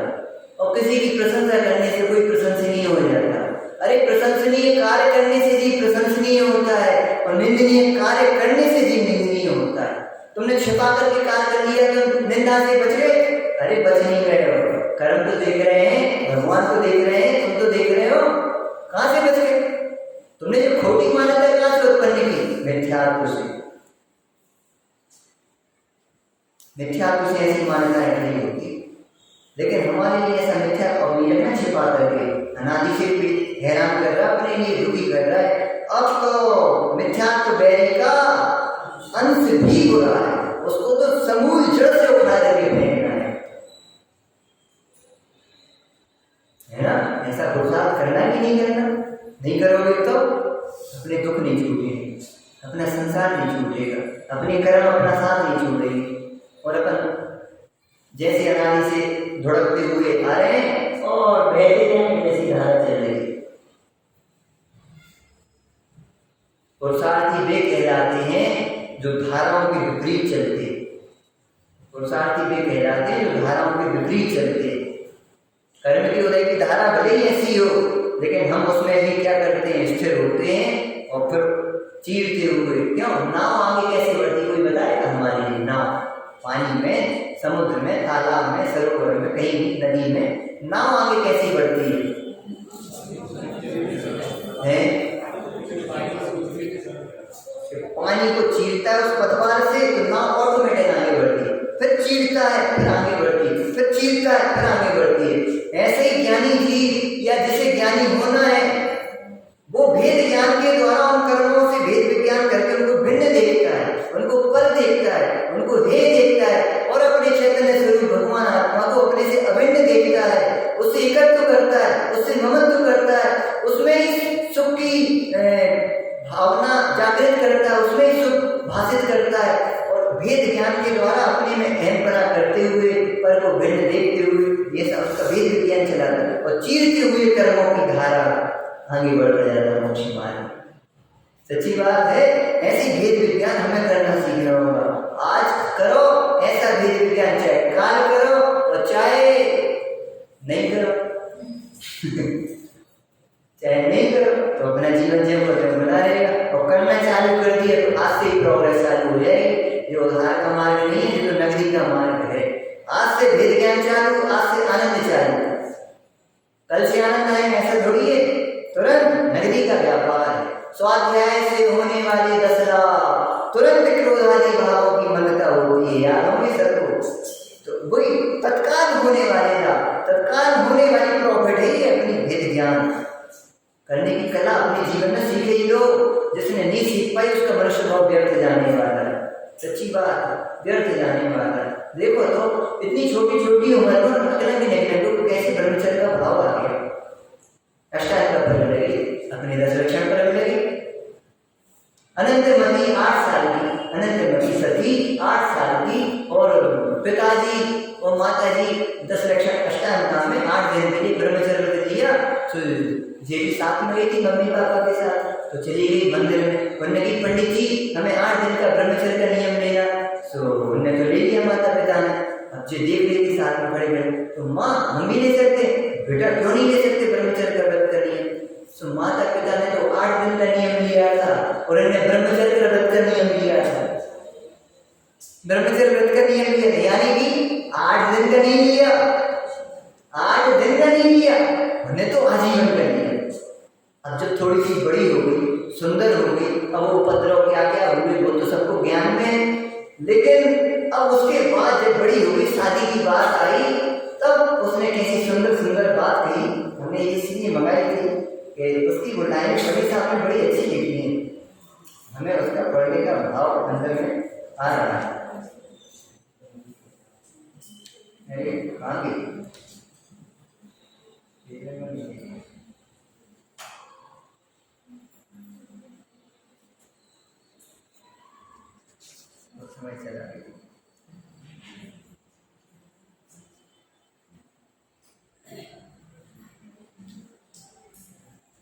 और किसी की प्रशंसा करने से कोई प्रशंसनीय हो जाता। अरे, प्रशंसनीय कार्य करने से जी प्रशंसनीय होता है, और निंदनीय कार्य करने से जी निंदनीय होता है। तुमने छिपा करके कार्य कर लिया तो निंदा से बच गए? अरे, बच नहीं गए हो। कर्म तो देख रहे हैं, भगवान तो देख रहे हैं, तुम तो देख रहे हो, कहां से बच गए? तुमने जो खोटी मान्यता कहां से उत्पन्न की? मिथ्यात्व से। मिथ्यात्व से ऐसी मान्यताएं नहीं होती, लेकिन हमारे लिए ऐसा मिथ्यात्व अवनियम छिपा करके अनादि से भी हैरान कर रहा है, अपने लिए दुखी कर रहा है। अब तो मिथ्यात्व बैरी का अंश भी हो रहा है, उसको तो समूल जड़ से उठा करके फेंकना है ना? ऐसा पुरुषार्थ करना कि नहीं करना? नहीं करोगे तो अपने दुख नहीं छूटेंगे। संसार नहीं छूटेगा, अपने कर्म अपना साथ नहीं छोड़ेंगे, और अपन जैसे अनादि से धुड़कते हुए आ रहे हैं और बहते जाएंगे जैसी धारा चल रही है। पुरुषार्थी वे कहलाते हैं जो धाराओं के विपरीत चलते हैं। पुरुषार्थी वे कहलाते हैं जो धाराओं के विपरीत चलते हैं। कर्म की उदय की धारा भले ही ऐसी हो, लेकिन हम उसमें भी क्या करते हैं, स्थिर होते हैं और फिर चीरते हुए, क्यों नाव आगे कैसे बढ़ती, कोई बताएगा हमारे लिए? नाव पानी में, समुद्र में, तालाब में, सरोवर में, कहीं भी नदी में नाव आगे कैसे बढ़ती है? पानी को चीरता है उस पतवार से तो नाव ऑटोमेटिक आगे बढ़ती है, फिर चीरता है फिर आगे बढ़ती है, फिर चीरता है फिर आगे बढ़ती है। ऐसे ही ज्ञानी जी या जिसे ज्ञानी होना है वो भेद ज्ञान के द्वारा उन कर्मों से भेद विज्ञान करके उनको भिन्न देखता है, उनको पर देखता है, उनको हे देखता है और अपने चैतन्य स्वरूप भगवान आत्मा को अपने से अभिन्न देखता है, उससे एकत्व करता है, उससे ममत्व करता है, उसमें ही सुख की भावना जागृत करता है, उसमें ही सुख भाषित करता है और भेद ज्ञान के द्वारा अपने में अहमपना करते हुए पर को भिन्न देखते हुए ये सब उसका भेद विज्ञान चलाता है और चीरते हुए कर्मों की धारा आगे बढ़ता जाता है मोक्ष मार्ग। सच्ची बात है, ऐसी भेद विज्ञान हमें करना सीखना होगा। आज करो ऐसा भेद विज्ञान, चाहे काल करो और चाहे नहीं करो चाहे नहीं करो तो अपना जीवन जब बना रहेगा, और करना चालू कर दिया तो आज से ही प्रोग्रेस चालू हो जाएगी। जो उधार का मार्ग नहीं है, जो नगरी का मार्ग है, आज से भेद ज्ञान चालू, आज से आनंद चालू। कल से आनंद आएगा ऐसा थोड़ी है, तुरंत नगरी का व्यापार है। स्वाध्याय से होने वाले 10 लाख तुरंत क्रोधादि भावों की ममता होती है, याद होंगे सबको। तो वही तत्काल होने वाले का तत्काल होने वाली प्रॉफिट है ये अपनी भेद ज्ञान करने की कला अपने जीवन में सीखे ही लो। जिसने नहीं सीख पाई उसका मनुष्य भाव व्यर्थ जाने वाला है, सच्ची बात है, व्यर्थ जाने वाला है। देखो तो इतनी छोटी छोटी उम्र में अकल भी नहीं लगो कैसे ब्रह्मचर्य का भाव आ गया। अष्टांग का फल लगे, अपने 10 लक्षण पर लगे। अनंतमती 8 साल की, अनंतमती सती 8 साल की और पिताजी और माताजी 10 लक्षण अष्टांग काम में 8 दिन के लिए ब्रह्मचर्य लिया। तो ये भी साथ में गई थी मम्मी पापा के साथ, तो चली गई मंदिर में। उन्होंने की पंडित जी हमें 8 दिन का ब्रह्मचर्य का नियम लेना, तो उन्होंने तो ले लिया माता पिता ने। अब जो देख रही थी साथ में खड़े खड़े, तो माँ हम भी ले सकते, बेटा क्यों नहीं ले सकते ब्रह्मचर्य का व्रत का नियम? तो माता पिता ने तो 8 दिन का नियम लिया था और इन्होंने ब्रह्मचर्य का व्रत का नियम लिया था। ब्रह्मचर्य व्रत का नियम लिया, यानी कि 8 दिन का नहीं लिया, 8 दिन का नहीं लिया, उन्हें तो आजीवन कर लिया। अब जब थोड़ी सी बड़ी हो गई, सुंदर हो गई, अब वो उपद्रव क्या क्या हुए वो तो सबको ज्ञान में, लेकिन अब उसके बाद जब बड़ी हो गई, शादी की बात आई, तब उसने कैसी सुंदर सुंदर बात कही। हमने ये इसलिए मंगाई थी कि उसकी बुलाएं बड़ी साहब ने बड़ी अच्छी लिखी है, हमें उसका पढ़ने का भाव अंदर में आ रहा है। अरे कहाँ गई? समय चला गया।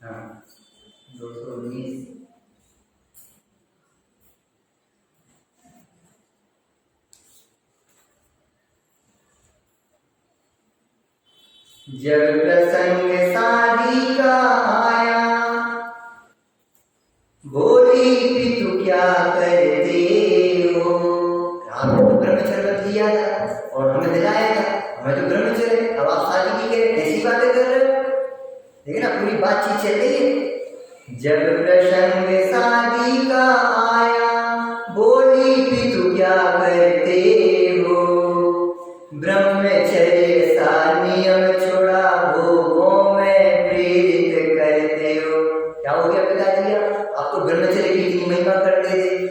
हाँ 219 जब प्रसंग शादी का आया, बोली पितु क्या करते हो? आपने तो ब्रह्मचर्य लिया था और हमें दिलाया था, हमें तो ब्रह्मचर्य, अब आप शादी की के ऐसी बातें कर रहे हो? देखिए ना पूरी बातचीत चल रही है। जब प्रसंग शादी का आया, बोली पितु क्या करते हो? ब्रह्मचर्य सा नियम छोड़ा भोगों में प्रेरित करते हो। क्या हो गया पिताजी? आप तो ब्रह्मचर्य की इतनी महिमा करते थे,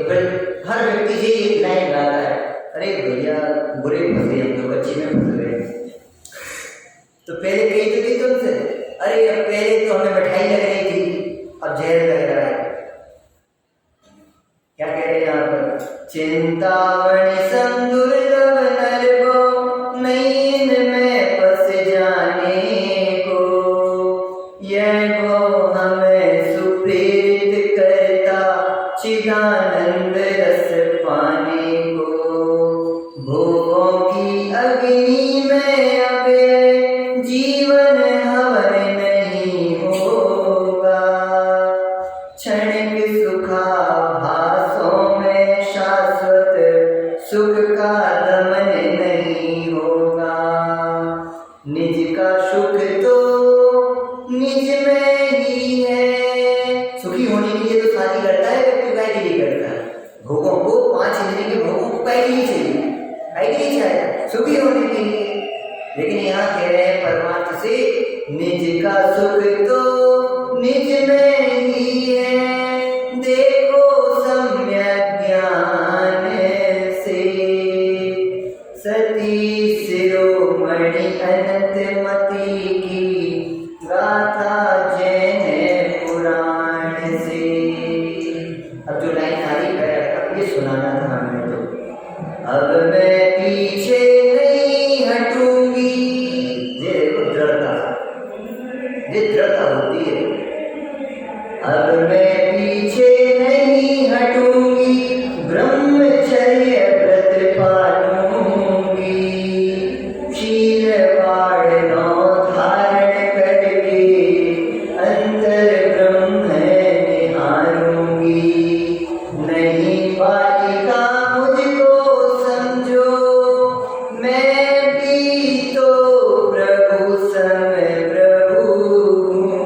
फिर हर व्यक्ति से एक लाइन गा रहा है, अरे भैया बुरे फंसे हम तो कच्ची में फंस गए। तो पहले कही तो थी तुमसे, अरे अब पहले तो हमें मिठाई लग रही थी, अब जहर लग रहा है। क्या कह रहे हैं यहाँ पर, चिंतामणि संदुर्लभ नरभो नैन में फंस जाने को, यह भो हमें सुप्रेरित करता चिदानंद रस पाने को। भोगों की अग्नि में अब जीवन हवन नहीं होगा, क्षणिक सुखाभासों में शाश्वत सुख का दमन नहीं होगा। निज का सुख तो निज में ही है। सुखी होने के लिए तो शादी करता है व्यक्ति, काय के लिए करता है? भोगों को, 5 इंद्रियों के भोगों को काय के लिए चाहिए? काय के लिए चाहिए? सुखी होने के लिए। लेकिन यहाँ कह रहे हैं परमार्थ से, निज का सुख तो निज में ही है, देखो सम्यक ज्ञान से। सती शिरोमणि अनंत मति की गाथा जैन पुराण से। अब जो लाइन आ रही है, अब ये सुनाना था हमें। तो अब मैं पीछे नहीं हटूंगी, ये देखो दृढ़ता, ये दृढ़ता होती है। अब मैं पीछे नहीं हटूंगी, ब्रह्मचर्य व्रत पालूंगी, शील वारणो धारण करके अंतर ब्रह्म निहारूंगी। नहीं बालिका मुझको समझो, मैं भी तो प्रभु सम प्रभु हूँ।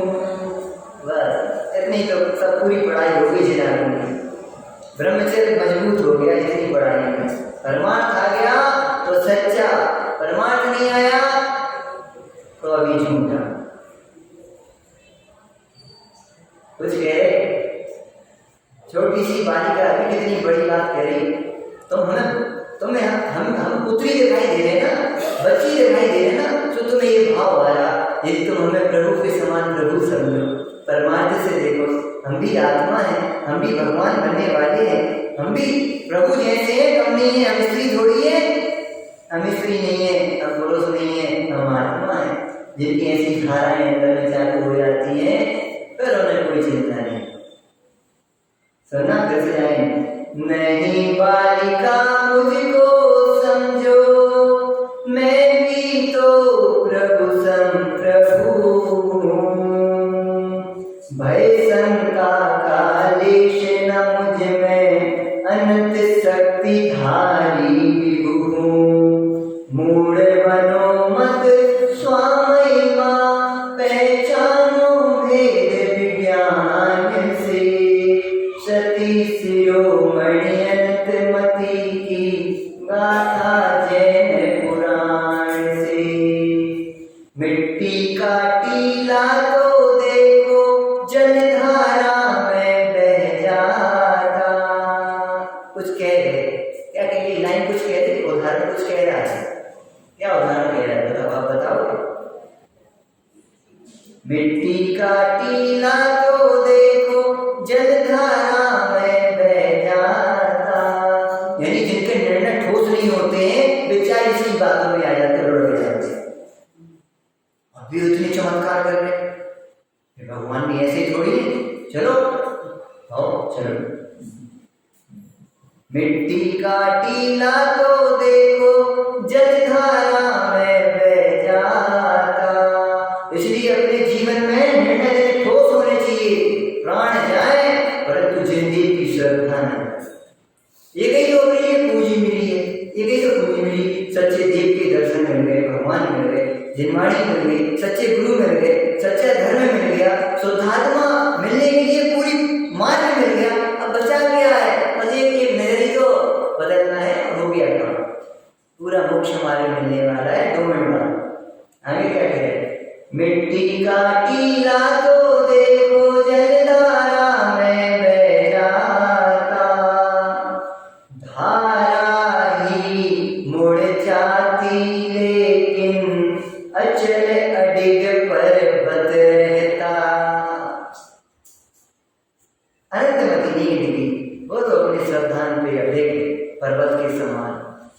बस इतनी तो सब पूरी पढ़ाई हो गई जिनारों की, ब्रह्मचर्य मजबूत हो गया इतनी पढ़ाई में। परमार्थ आ गया तो सच्चा, परमार्थ नहीं आया तो अभी झूठा। कुछ कह रहे, छोटी सी बालिका अभी कितनी बड़ी बात कह रही, तुम्हें हम पुत्री दिखाई दे रहे ना, बच्ची दिखाई दे रहे ना, तो तुम्हें ये भाव आया, यदि तुम हमें प्रभु के समान प्रभु समझो। परमार्थ से देखो, हम भी आत्मा हैं, हम भी भगवान बनने वाले हैं, हम भी प्रभु जैसे हैं, कम नहीं है, हम स्त्री थोड़ी है, हम स्त्री नहीं है, हम पुरुष नहीं है, हम आत्मा है, जिनकी ऐसी धाराएं अंदर में चालू हो जाती है, फिर उन्हें कोई चिंता नहीं। सुनना कैसे जाए, नहीं बालिका मुझको समझो, मैं भी तो प्रभु सम प्रभु हूँ। भय शंका कालेश न मुझ में, अनंत शक्ति धारी विभु हूँ। मूढ़ बनो मत स्वामी माँ, पहचानो भेद विज्ञान से। सती शिरोमणि अनंत मति की गाथा जैन पुराण से। मिट्टी का टीला तो देखो, जलधारा में बह जाता। कुछ कह रहे, क्या कह रही लाइन, कुछ कह रही, उदाहरण कुछ कह रहा है, क्या उदाहरण कह रहा है बताओ, आप बताओ। मिट्टी का टीला तो देखो, जलधारा में बह जाता। यानी जिनके निर्णय ठोस नहीं होते हैं, बेचारे इसी बातों में आ जाते हैं, रुड़ जाते हैं। अभी उतने चमत्कार कर रहे, भगवान भी ऐसे थोड़ी है, चलो आओ चलो। मिट्टी का टीला तो देखो, जलधारा में बह जाता। इसलिए अपने जीवन में निर्णय ठोस होने चाहिए, प्राण जाए परंतु जिंदगी की श्रद्धा न। एक ही तो अपने लिए पूंजी मिली है, एक ही तो पूंजी मिली, सच्चे देव के दर्शन मिल गए, भगवान मिल गए, जिनवाणी मिल गई, सच्चे गुरु मिल गए, सच्चा धर्म मिल गया, शुद्धात्मा मिलने के लिए पूरी मार्ग मिल गया। अब बचा क्या है, बस एक नजरिए तो बदलना है, हो गया काम, पूरा मोक्ष मार्ग मिलने वाला है 2 मिनट बाद। आगे क्या कह रहे, मिट्टी का टीला तो देखो, जलधारा में बह जाता। समान।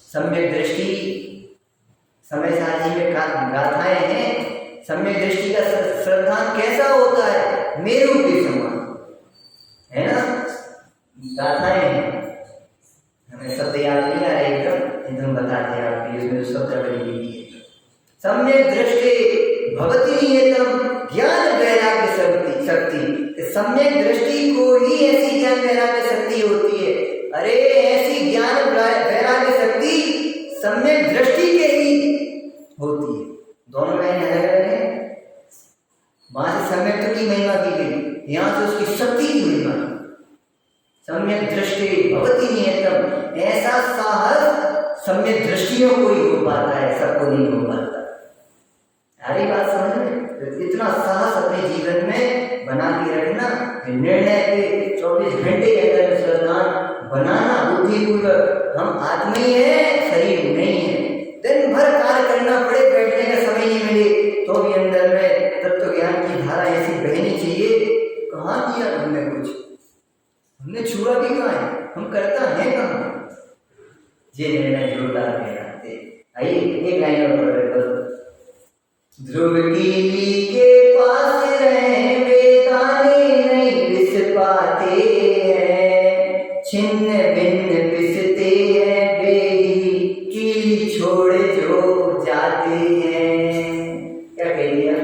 सम्यक दृष्टि, समय सारणी में गाथाएं हैं, सम्यक दृष्टि का श्रद्धान कैसा होता है? मेरू के समान, है ना, गाथाएं हैं। हमें शब्द याद नहीं आ रहे एकदम बताते हैं आपके, इसमें जो शब्द बड़ी लिखी है। सम्यक दृष्टि भवति नियतम ज्ञान वैराग्य शक्ति। सम्यक दृष्टि को ही ऐसी ज्ञान वैराग्य शक्ति होती है। अरे ऐसी ज्ञान वैराग्य शक्ति सम्यक दृष्टि के ही होती है। दोनों लाइन अलग अलग है। वहां से सम्यक की महिमा की गई, यहाँ से उसकी शक्ति की महिमा। सम्यक दृष्टि भवति नियतम, ऐसा साहस सम्यक दृष्टियों को ही हो पाता है, सबको नहीं हो पाता। सारी बात समझ में? इतना साहस अपने जीवन में बना के रखना, निर्णय के 24 घंटे के अंदर श्रद्धान बनाना बुद्धिपूर्वक। हम आदमी है, शरीर नहीं है। दिन भर कार्य करना पड़े, बैठने का समय नहीं मिले, तो भी अंदर में तत्व ज्ञान की धारा ऐसी बहनी चाहिए। कहाँ किया हमने कुछ? हमने छुआ भी कहाँ है? हम करता है कहाँ? ये निर्णय जोरदार कहलाते। आइए एक लाइन और पढ़ रहे बस। ध्रुव कीली के पास रहे वे दाने नहीं पिस पाते हैं, छिन्न भिन्न पिसते हैं वे ही कीली छोड़ जो जाते हैं। क्या कह दिया?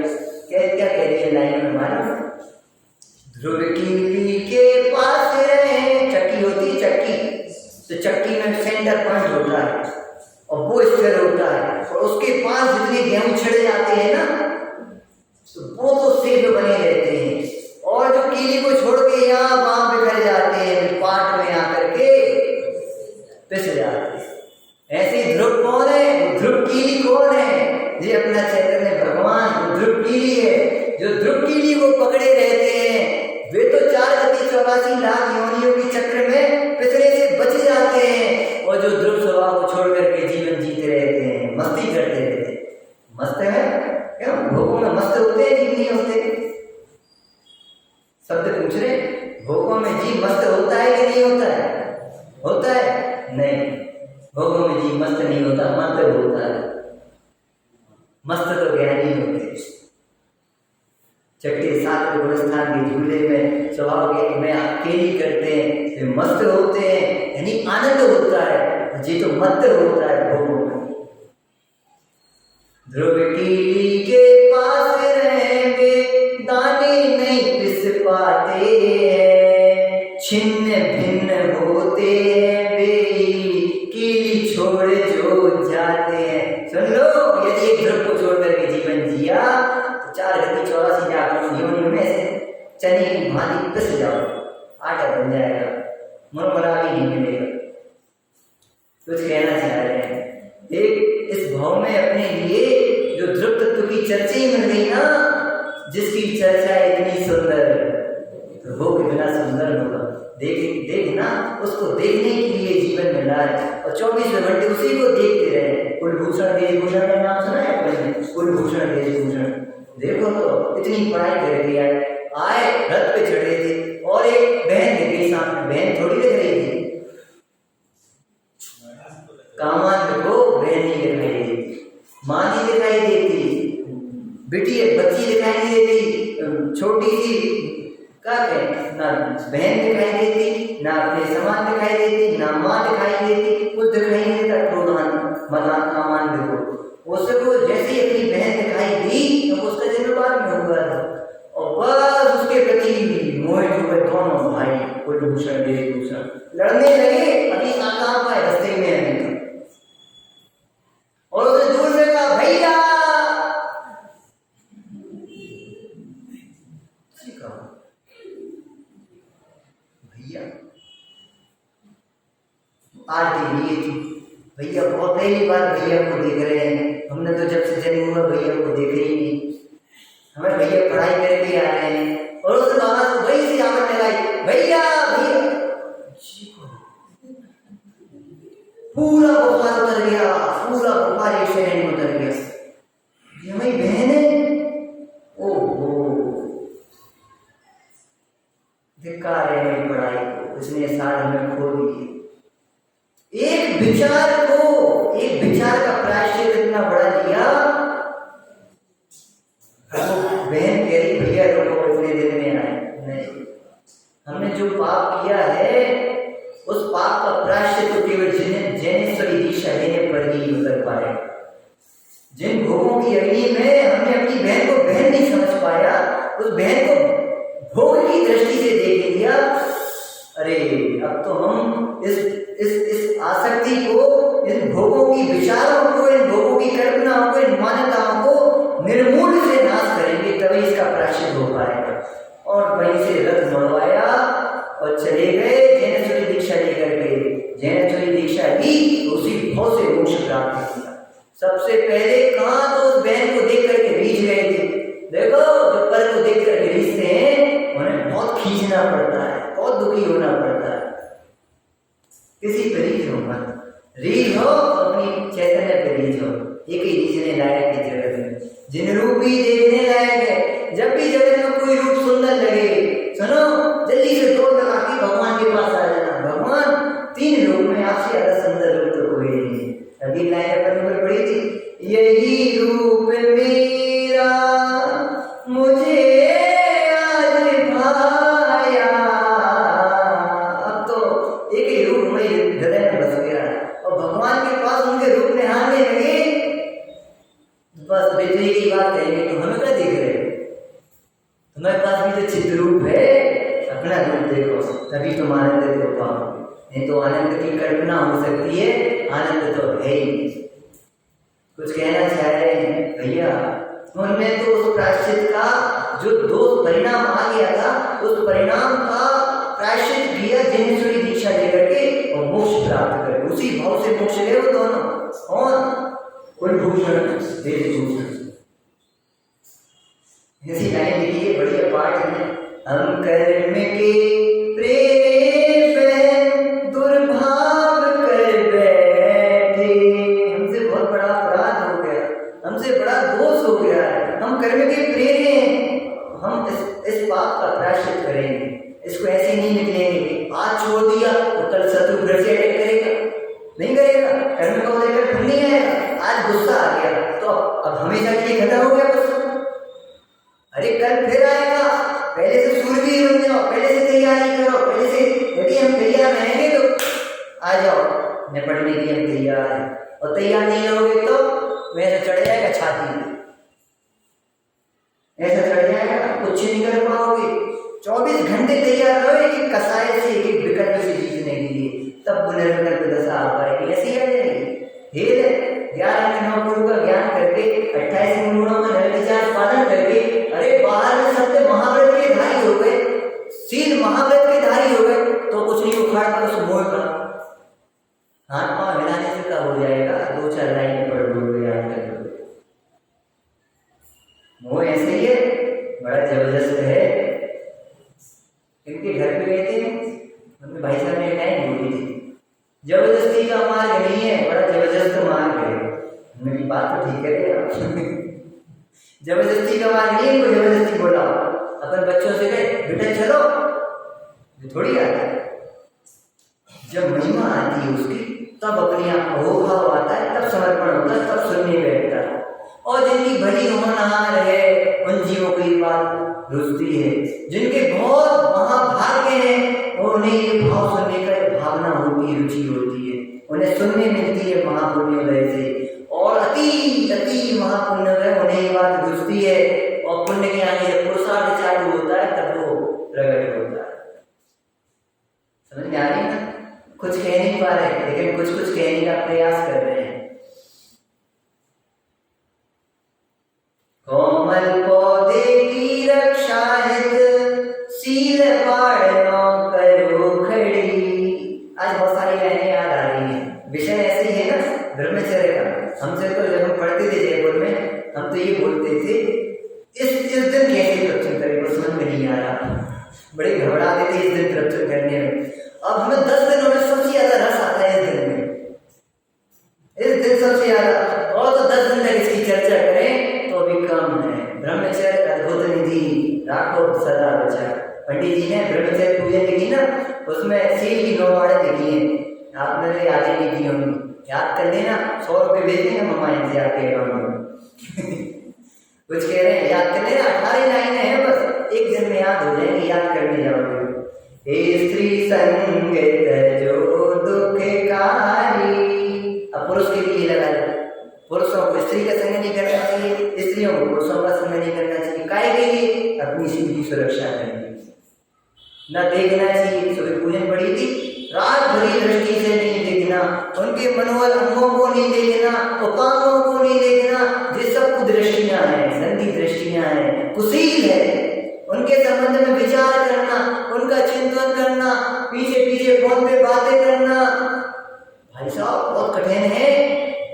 क्या कह दिया लाइन में मालूम? ध्रुव कीली के पास रहे, चक्की होती है चक्की, तो चक्की में सेंटर पॉइंट होता है और वो स्थिर होता है, और उसके पास जितने गेहूं छिड़ जाते हैं ना, तो वो तो सिर्फ बने रहते हैं, और जो कीली को छोड़ के यहाँ वहां बिखर जाते हैं, पाट में आकर के पिस जाते हैं। ऐसे ध्रुव कौन है? ध्रुव कीली कौन है? ये अपना चैतन्य भगवान ध्रुव कीली है। जो ध्रुव कीली को पकड़े रहते हैं वे तो 4 गति 84 लाख योनियों के चक्र में पिछले से बच जाते हैं, और जो ध्रुव स्वभाव को छोड़ करके जीवन जीते रहते हैं, मस्ती करते रहते हैं। मस्त है क्या? भोगों में मस्त होते हैं, जीव नहीं होते? शब्द पूछ रहे, भोगों में जीव मस्त होता है कि नहीं होता है? होता है? नहीं, भोगों में जीव मस्त नहीं होता, मस्त होता है। मस्त तो ज्ञानी होते हैं। चक्के 7 गुणस्थान के झूले में स्वभाव के में अकेली करते हैं, वे मस्त होते हैं, यानी आनंद होता है। जी तो मत होता है भोगों में। ध्रुव कीली के पास रहे वे दाने नहीं पिस पाते हैं, छिन्न भिन्न होते हैं वे कीली छोड़ जो जाते हैं। सुन लो, यदि एक ध्रुव को छोड़ करके जीवन जिया तो 4 गति 84 योनियों में से चने की भांति पिस जाओ, आटा बन जाएगा, मुरमुरा भी नहीं मिलेगा। कुछ कहना चाह रहे हैं, एक इस भाव में अपने लिए जो ध्रुव तत्व की चर्चा ही मिल गई ना, जिसकी चर्चा इतनी सुंदर, तो वो कितना सुंदर होगा। देखना, उसको देखने के लिए जीवन मिला है, और 24 घंटे उसी को देखते रहे। कुलभूषण देशभूषण का नाम सुना है आपने? कुलभूषण देशभूषण, देखो तो इतनी पढ़ाई कर रही है, आए रथ पे चढ़े थे, और एक बहन दिख गई सामने। बहन थोड़ी दिख रही थी, कामान को बहन नहीं दिखाई देती, माँ नहीं दिखाई देती, बेटी बच्ची दिखाई नहीं देती, छोटी सी क्या कहें, ना बहन दिखाई देती, ना अपने समान दिखाई देती, ना माँ दिखाई देती, कुछ दिखाई नहीं देता। मदान कामान देखो, उसको जैसे ही अपनी बहन दिखाई दी तो उसका जन्म बाद में हुआ था, और बस उसके प्रति मोहित हुए दोनों भाई कुलभूषण देशभूषण, लड़ने लगे। अभी कहाँ पाए? रास्ते में है, और उसे दूर से कहा भैया। भैया आरती लिए थी, भैया बहुत पहली बार भैया को देख रहे हैं, हमने तो जब से जन्म हुआ भैया को देखे ही नहीं। हमें भैया पढ़ाई करके आ रहे हैं, और उस बाबा को वही से आवाज लगाई, भैया भैया। पूरा बुखार उतर गया, पूरा बुखार एक शहर में उतर गया। ये हमारी बहन है। ओहो, धिक्कार है मेरी पढ़ाई को, इसने साल में खो दी। एक एक विचार का प्रायश्चित इतना बड़ा दिया। वो बहन कह रही भैया लोगों को इतने दिन में आए नहीं, हमने जो पाप किया है उस पाप का प्रायश्चित तो केवल जैनेश्वरी दीक्षा लेने पर ही उतर पाए। जिन भोगों की अग्नि में हमने अपनी बहन को बहन नहीं समझ पाया, उस बहन को भोग की दृष्टि से देख लिया, अरे अब तो हम इस आसक्ति को, इन भोगों की विचारों को, इन भोगों की कल्पनाओं को, इन मान्यताओं को निर्मूल से नाश करेंगे, तभी इसका प्रायश्चित हो पाएगा। और वहीं से रथ मुड़वाया और चले गए जैनेश्वरी दीक्षा लेकर के। जैनेश्वरी दीक्षा ली तो उसी भाव से मोक्ष प्राप्त किया। सबसे पहले कहाँ तो उस बहन को देख करके रीझ गए थे। देखो जो पर को देख करके रीझते हैं उन्हें बहुत खींचना पड़ता है, बहुत दुखी होना पड़ता है। किसी पे रीझ हो मत, रीझ हो अपनी चैतन्य पे रीझ हो। एक ही रीझने लायक है जगत में, जिन रूप ही देखने लायक है। जब भी जगत में कोई रूप सुंदर लगे, सुनो जल्दी से दौड़ लगा के भगवान के पास आ जाना। भगवान तीन रूप में आपसे ज्यादा सुंदर रूप तो कोई नहीं है। अभी लाइन अपन पर पड़ी थी, यही रूप मेरा मुझे आज भाया। अब तो एक ही रूप में हृदय में बस गया और भगवान के पास उनके रूप में आने लगे। बस बेटे की बात कहेंगे तो हमें क्या देख रहे हो, तुम्हारे पास भी तो चित्र रूप है, अपना रूप देखो तभी तुम आनंद हो पाओगे। नहीं तो आनंद की कल्पना हो सकती है, आनंद तो है ही। कुछ कहना चाह रहे हैं भैया? उन्होंने तो उस प्रायश्चित का जो दोष परिणाम आ गया था, उस परिणाम का प्रायश्चित किया जैनेश्वरी दीक्षा लेकर के और मोक्ष प्राप्त कर। उसी भाव से मोक्ष ले वो दोनों। कौन? कुलभूषण देशभूषण। ऐसी लाइन लिखी है, बढ़िया पाठ है। हम कर्म के प्रेम दुर्भाव कर बैठे। हमसे बहुत बड़ा अपराध हो गया, हमसे बड़ा दोष हो गया है। हम कर्म के प्रेरे हैं, हम इस पाप का प्रायश्चित करेंगे। इसको ऐसे नहीं निकलेंगे। आज छोड़ दिया तो कल शत्रु घर से अटैक करेगा, नहीं करेगा। कर्म का लेकर फिर नहीं आएगा। आज गुस्सा आ गया तो अब हमेशा के लिए खत्म हो गया गुस्सा। अरे कल फिर आएगा, पहले से सूरवीर बन जाओ, पहले से तैयारी करो, पहले से यदि हम तैयार रहेंगे तो आ जाओ, निपटने के लिए हम तैयार हैं। और तैयार नहीं रहोगे तो वैसे चढ़ जाएगा छाती में, ऐसा चढ़ जाएगा, कुछ नहीं कर पाओगे। 24 घंटे तैयार रहो एक कसाय से, एक विकल्प से जीतने के लिए, तब पुनर्विकल्प दशा आ पाएगी। ऐसी आ जाएगी। हेल 11 9 गुरु का ज्ञान करके 28 गुणों का निर्विचार पालन करके, अरे बाहर में सत्य महाव्रत के धारी हो गए, शील महाव्रत के धारी हो गए, तो कुछ नहीं उखाड़ कर उस मोह का हाथ पांव हिलाने से क्या हो जाएगा? 2-4 लाइन पढ़ लोगे, याद कर लोगे। मोह ऐसे ही है, बड़ा जबरदस्त है। इनके घर पे गए थे, उनके भाई साहब ने लाइन बोली थी, जबरदस्ती का मार्ग नहीं है, बड़ा जबरदस्त मार्ग है। मेरी बात तो ठीक है जबरदस्ती का मार्ग नहीं, इनको जबरदस्ती बोला। अपन बच्चों से कहे बेटा चलो, ये थोड़ी आता है। जब महिमा आती है उसकी, तब अपने आप को भाव आता है, तब समर्पण होता है, तब सुनने बैठता है। और जिनकी भली होनहार है उन जीवों की बात रुचती है। जिनके बहुत महाभाग्य हैं और उन्हें ये भाव सुनने का भावना होती है, रुचि होती है, उन्हें सुनने मिलती है महापुण्योदय से। और अति अति महापुण्योदय उन्हें ये बात रुचती है। और पुण्य के आगे जब पुरुषार्थ चालू होता है तब वो प्रकट होता है। समझ में आ रही ना? कुछ कह नहीं पा रहे लेकिन कुछ कुछ कहने का प्रयास कर रहे हैं। कोमल पौधे की रक्षा हित सील पाड़नो करो खड़ी। आज बहुत सारी लाइनें याद आ रही हैं। विषय ऐसे ही है ना ब्रह्मचर्य का। हमसे तो जब हम पढ़ते थे जयपुर में, हम तो ये बोलते थे इस दिन कैसे प्रवचन करें, कुछ समझ में नहीं आ रहा, बड़े घबराते थे इस दिन प्रवचन करने में। अब हमें 10 दिनों में सबसे ज्यादा रस आता है इस दिन में। आपने याद ही नहीं की होंगी, याद कर लेना, 100 रुपये भेज देंगे मम्मा इनसे आपके अकाउंट में। कुछ कह रहे हैं, याद कर लेना, 18 लाइनें हैं बस, एक दिन में याद हो जाएंगे, याद करने जाओगे। हे स्त्री संग जो दुखकारी, अब पुरुष के लिए लगा लो, पुरुषों को स्त्री का संग नहीं करना चाहिए, स्त्रियों को पुरुषों का संग नहीं करना चाहिए, काहे के लिए? अपनी सीधी की सुरक्षा करने, न देखना चाहिए। सुबह पूजन पड़ी थी, रात भरी दृष्टि से नहीं देखना, उनके मनोबल अंगों को नहीं देखना, उपांगों को नहीं देखना, ये सब कुदृष्टियां हैं, संधि दृष्टियां हैं, कुशील है। उनके संबंध में विचार करना, उनका चिंतन करना, पीछे पीछे फोन पे बातें करना, भाई साहब बहुत कठिन है,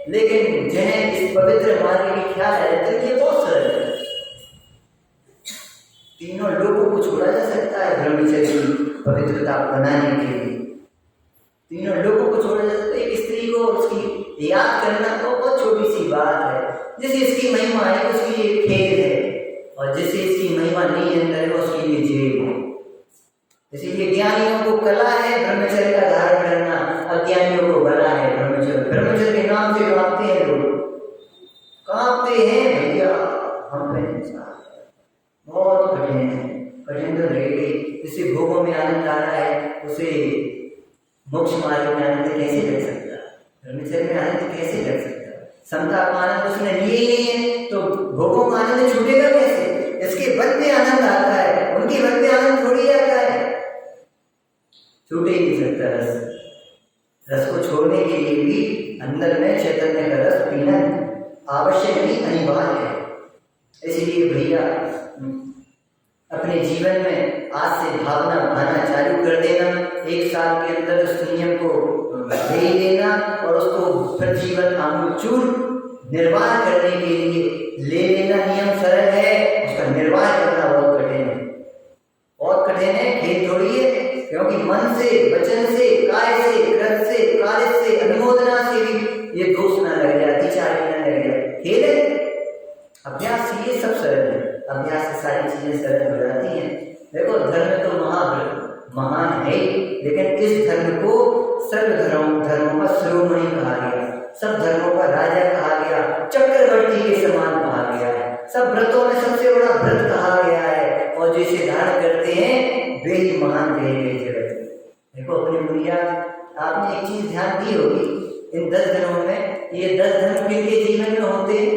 लेकिन जिन्हें इस पवित्र मार्ग की ख्याल है तो ये बहुत सरल है। तीनों लोगों को छोड़ा जा सकता है ब्रह्मचर्य की पवित्रता बनाने के लिए, तीनों लोगों को छोड़ा जा सकता है। एक स्त्री को उसकी याद करना तो बहुत छोटी सी बात है, जिसे इसकी महिमा है उसके लिए खेल है, और जिसे इसकी महिमा नहीं अंदर है उसके लिए जेल है। इसीलिए ज्ञानियों को कला है ब्रह्मचर्य का धारण करना, अज्ञानियों को बला है ब्रह्मचर्य। ब्रह्मचर्य के नाम से कांपते हैं लोग, कांपते हैं भैया, हम पे बहुत कठिन है, कठिन तो रहेगी। जिसे भोगों में आनंद आ रहा है उसे मोक्ष मार्ग में आनंद कैसे लग सकता है, ब्रह्मचर्य में आनंद कैसे लग सकता है? समता का आनंद उसने लिए ही नहीं है तो भोगों का आनंद छूटेगा कैसे? इसके बल पे आनंद आता है, उनके बल पे आनंद थोड़ी आता है, छूटे ही नहीं सकता रस। रस को छोड़ने के लिए भी अंदर में चैतन्य का रस पीना आवश्यक नहीं, अनिवार्य है। इसलिए भैया अपने जीवन में आज से भावना भाना चालू कर देना, 1 साल के अंदर उस नियम को ले लेना और उसको फिर जीवन आमूलचूल निर्वाह करने के लिए ले लेना। नियम सरल है, उसका निर्वाह करना बहुत कठिन है, बहुत कठिन है, खेल थोड़ी है। क्योंकि मन से, वचन से, काय से, कृत से, कार्य से, अनुमोदना से भी ये दोष ना लग जाए, अतिचारी ना लग जाए, खेल है। अभ्यास से ये सब सरल है, अभ्यास से सारी चीजें सरल हो जाती हैं। देखो धर्म तो महान है, लेकिन इस धर्म को सर्व धर्मों का शिरोमणि कहा गया, सब धर्मों का राजा कहा गया, चक्रवर्ती के समान कहा गया है, सब व्रतों में सबसे बड़ा व्रत कहा गया है, और जो इसे धारण करते हैं वे ही महान कहे गए जगत। देखो अपनी बुनियाद, आपने एक चीज ध्यान दी होगी, इन 10 दिनों में ये 10 धर्म किनके जीवन में होते हैं?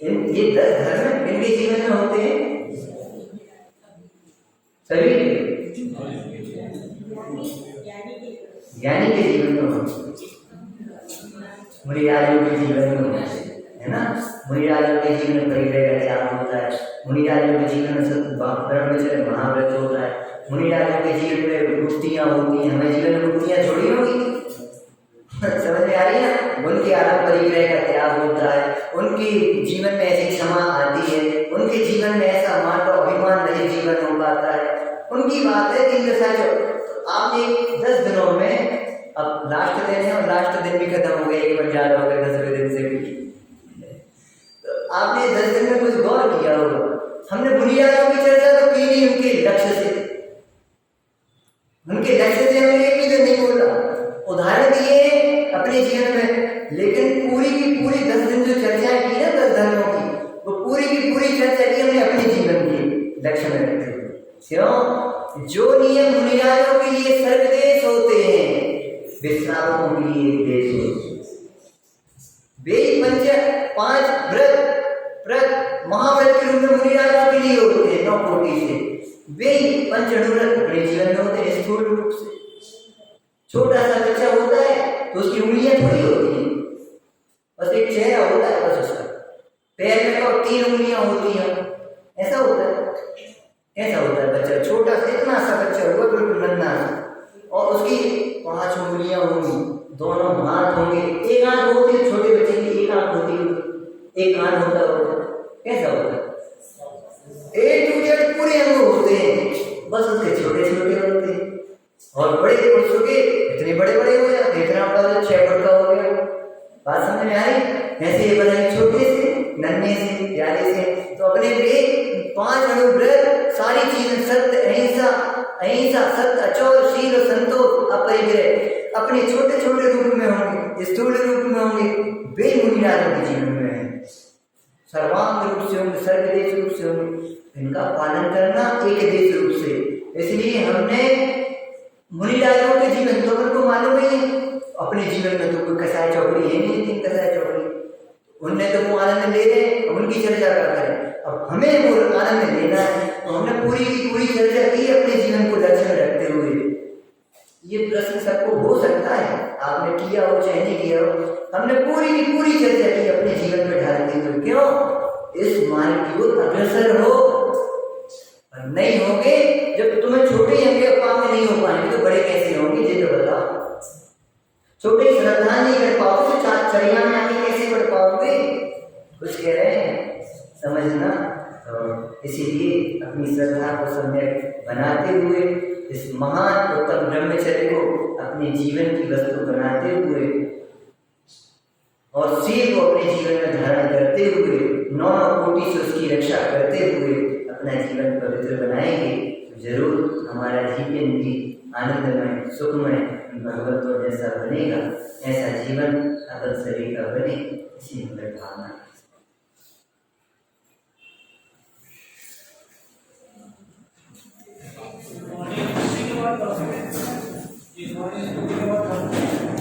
ये 10 धर्म किनके जीवन में होते हैं? सभी ज्ञानी के जीवन में होते हैं, मुनिराजों के जीवन में होते हैं, है ना। मुनिराजों के जीवन में परिग्रह का त्याग होता है, मुनिराजों के जीवन में ब्रह्मचर्य महाव्रत होता है, मुनिराजों के जीवन में मुक्तियां होती हैं। हमें जीवन में मुक्तियां थोड़ी होगी, समझ में आ रही है? उनके आरंभ परिग्रह का त्याग होता है, उनके जीवन में ऐसी क्षमा आती है, उनके जीवन में ऐसा मानव अभिमान रहित जीवन हो पाता है, उनकी बात है। 3 दशा जो आपने 10 दिनों में, अब लास्ट दिन है और लास्ट दिन भी खत्म हो गया, एक बार याद हो गया 10वें दिन से भी, तो आपने 10 दिन में कुछ गौर किया होगा। हमने बुनियादों की चर्चा तो की नहीं, उनके लक्ष्य से हमने एक भी दिन नहीं बोला, उदाहरण दिए अपने जीवन में, लेकिन पूरी की पूरी 10 दिन जो चर्चा की ना 10 धर्मों की, वो पूरी की पूरी चर्चा की हमने अपने जीवन के लक्ष्य में रखते हुए। क्यों? जो नियम मुनिराजों के लिए स्वर्ग देश होते हैं, वे श्रावकों के लिए देश होते हैं। वे 5 व्रत महाव्रत के रूप में मुनिराजों के लिए होते हैं, 9 कोटि से। वे 5 अणुव्रत अपने जीवन में होते हैं स्थूल रूप से। छोटा सा बच्चा होता है तो उसकी उंगलियां थोड़ी होती हैं, बस एक चेहरा होता है, बस उसका पैर में तो 3 उंगलियां होती हैं, ऐसा होता है। कैसा होता है बच्चा? छोटा सा इतना सा बच्चा होगा, बिल्कुल नन्हा सा, और उसकी 5 उंगलियां होंगी, दोनों हाथ होंगे, एक आंख होती है, छोटे बच्चे की एक आंख होती है, एक कान होता होगा। कैसा होता है? A to Z पूरे अंग होते हैं, बस उसके छोटे छोटे होते हैं, और बड़े पुरुषों के इतने बड़े बड़े हो जाते, इतना बड़ा 6 फुट का हो गया। बात समझ में आई? ऐसे ये बनाए छोटे से, नन्हे से, प्यारे से। तो अपने पे 5 अणुव्रत, सारी चीजें सत्य, अहिंसा, अहिंसा, सत्य, अचौर, शील और संतोष, अपरिग्रह अपने छोटे छोटे रूप में होंगे, स्थूल रूप में होंगे, वे मुनिराजों के जीवन में है। सर्वांग रूप से होंगे, सर्वदेश रूप से होंगे, इनका पालन करना एक देश रूप से। इसलिए हमने मुनिराजों के जीवन तो उनको मालूम ही है, अपने जीवन में तो कोई कसाई चौकड़ी है नहीं, तीन कसाई चौकड़ी उनने तो वो आनंद ले रहे, उनकी चर्चा क्या करें। अब हमें वो आनंद लेना है, तो हमने पूरी की पूरी चर्चा की अपने जीवन को लक्ष्य में रखते हुए। ये प्रश्न सबको हो सकता है, आपने किया हो चाहे नहीं किया हो, हमने पूरी की पूरी चर्चा की अपने जीवन में ढालते हुए। क्यों? इस मार्ग की ओर अग्रसर हो। और नहीं होगे, जब तुम्हें छोटे ही अंगे काम में नहीं हो पाएंगे तो बड़े कैसे होंगे, ये तो बताओ। छोटे श्रद्धा नहीं कर पाओगे तो चर्या में आगे कैसे बढ़ पाओगे? कुछ कह रहे हैं, समझना। तो इसीलिए अपनी श्रद्धा को सम्यक बनाते हुए, इस महान उत्तम ब्रह्मचर्य को अपने जीवन की वस्तु बनाते हुए और शील को अपने जीवन में धारण करते हुए, 9 कोटि से उसकी रक्षा करते हुए अपना जीवन पवित्र बनाएंगे तो जरूर हमारा जीवन भी आनंदमय, सुखमय, भगवत जैसा बनेगा। ऐसा जीवन अपन सभी का बने, इसी में भावना।
इस मॉर्निंग के बाद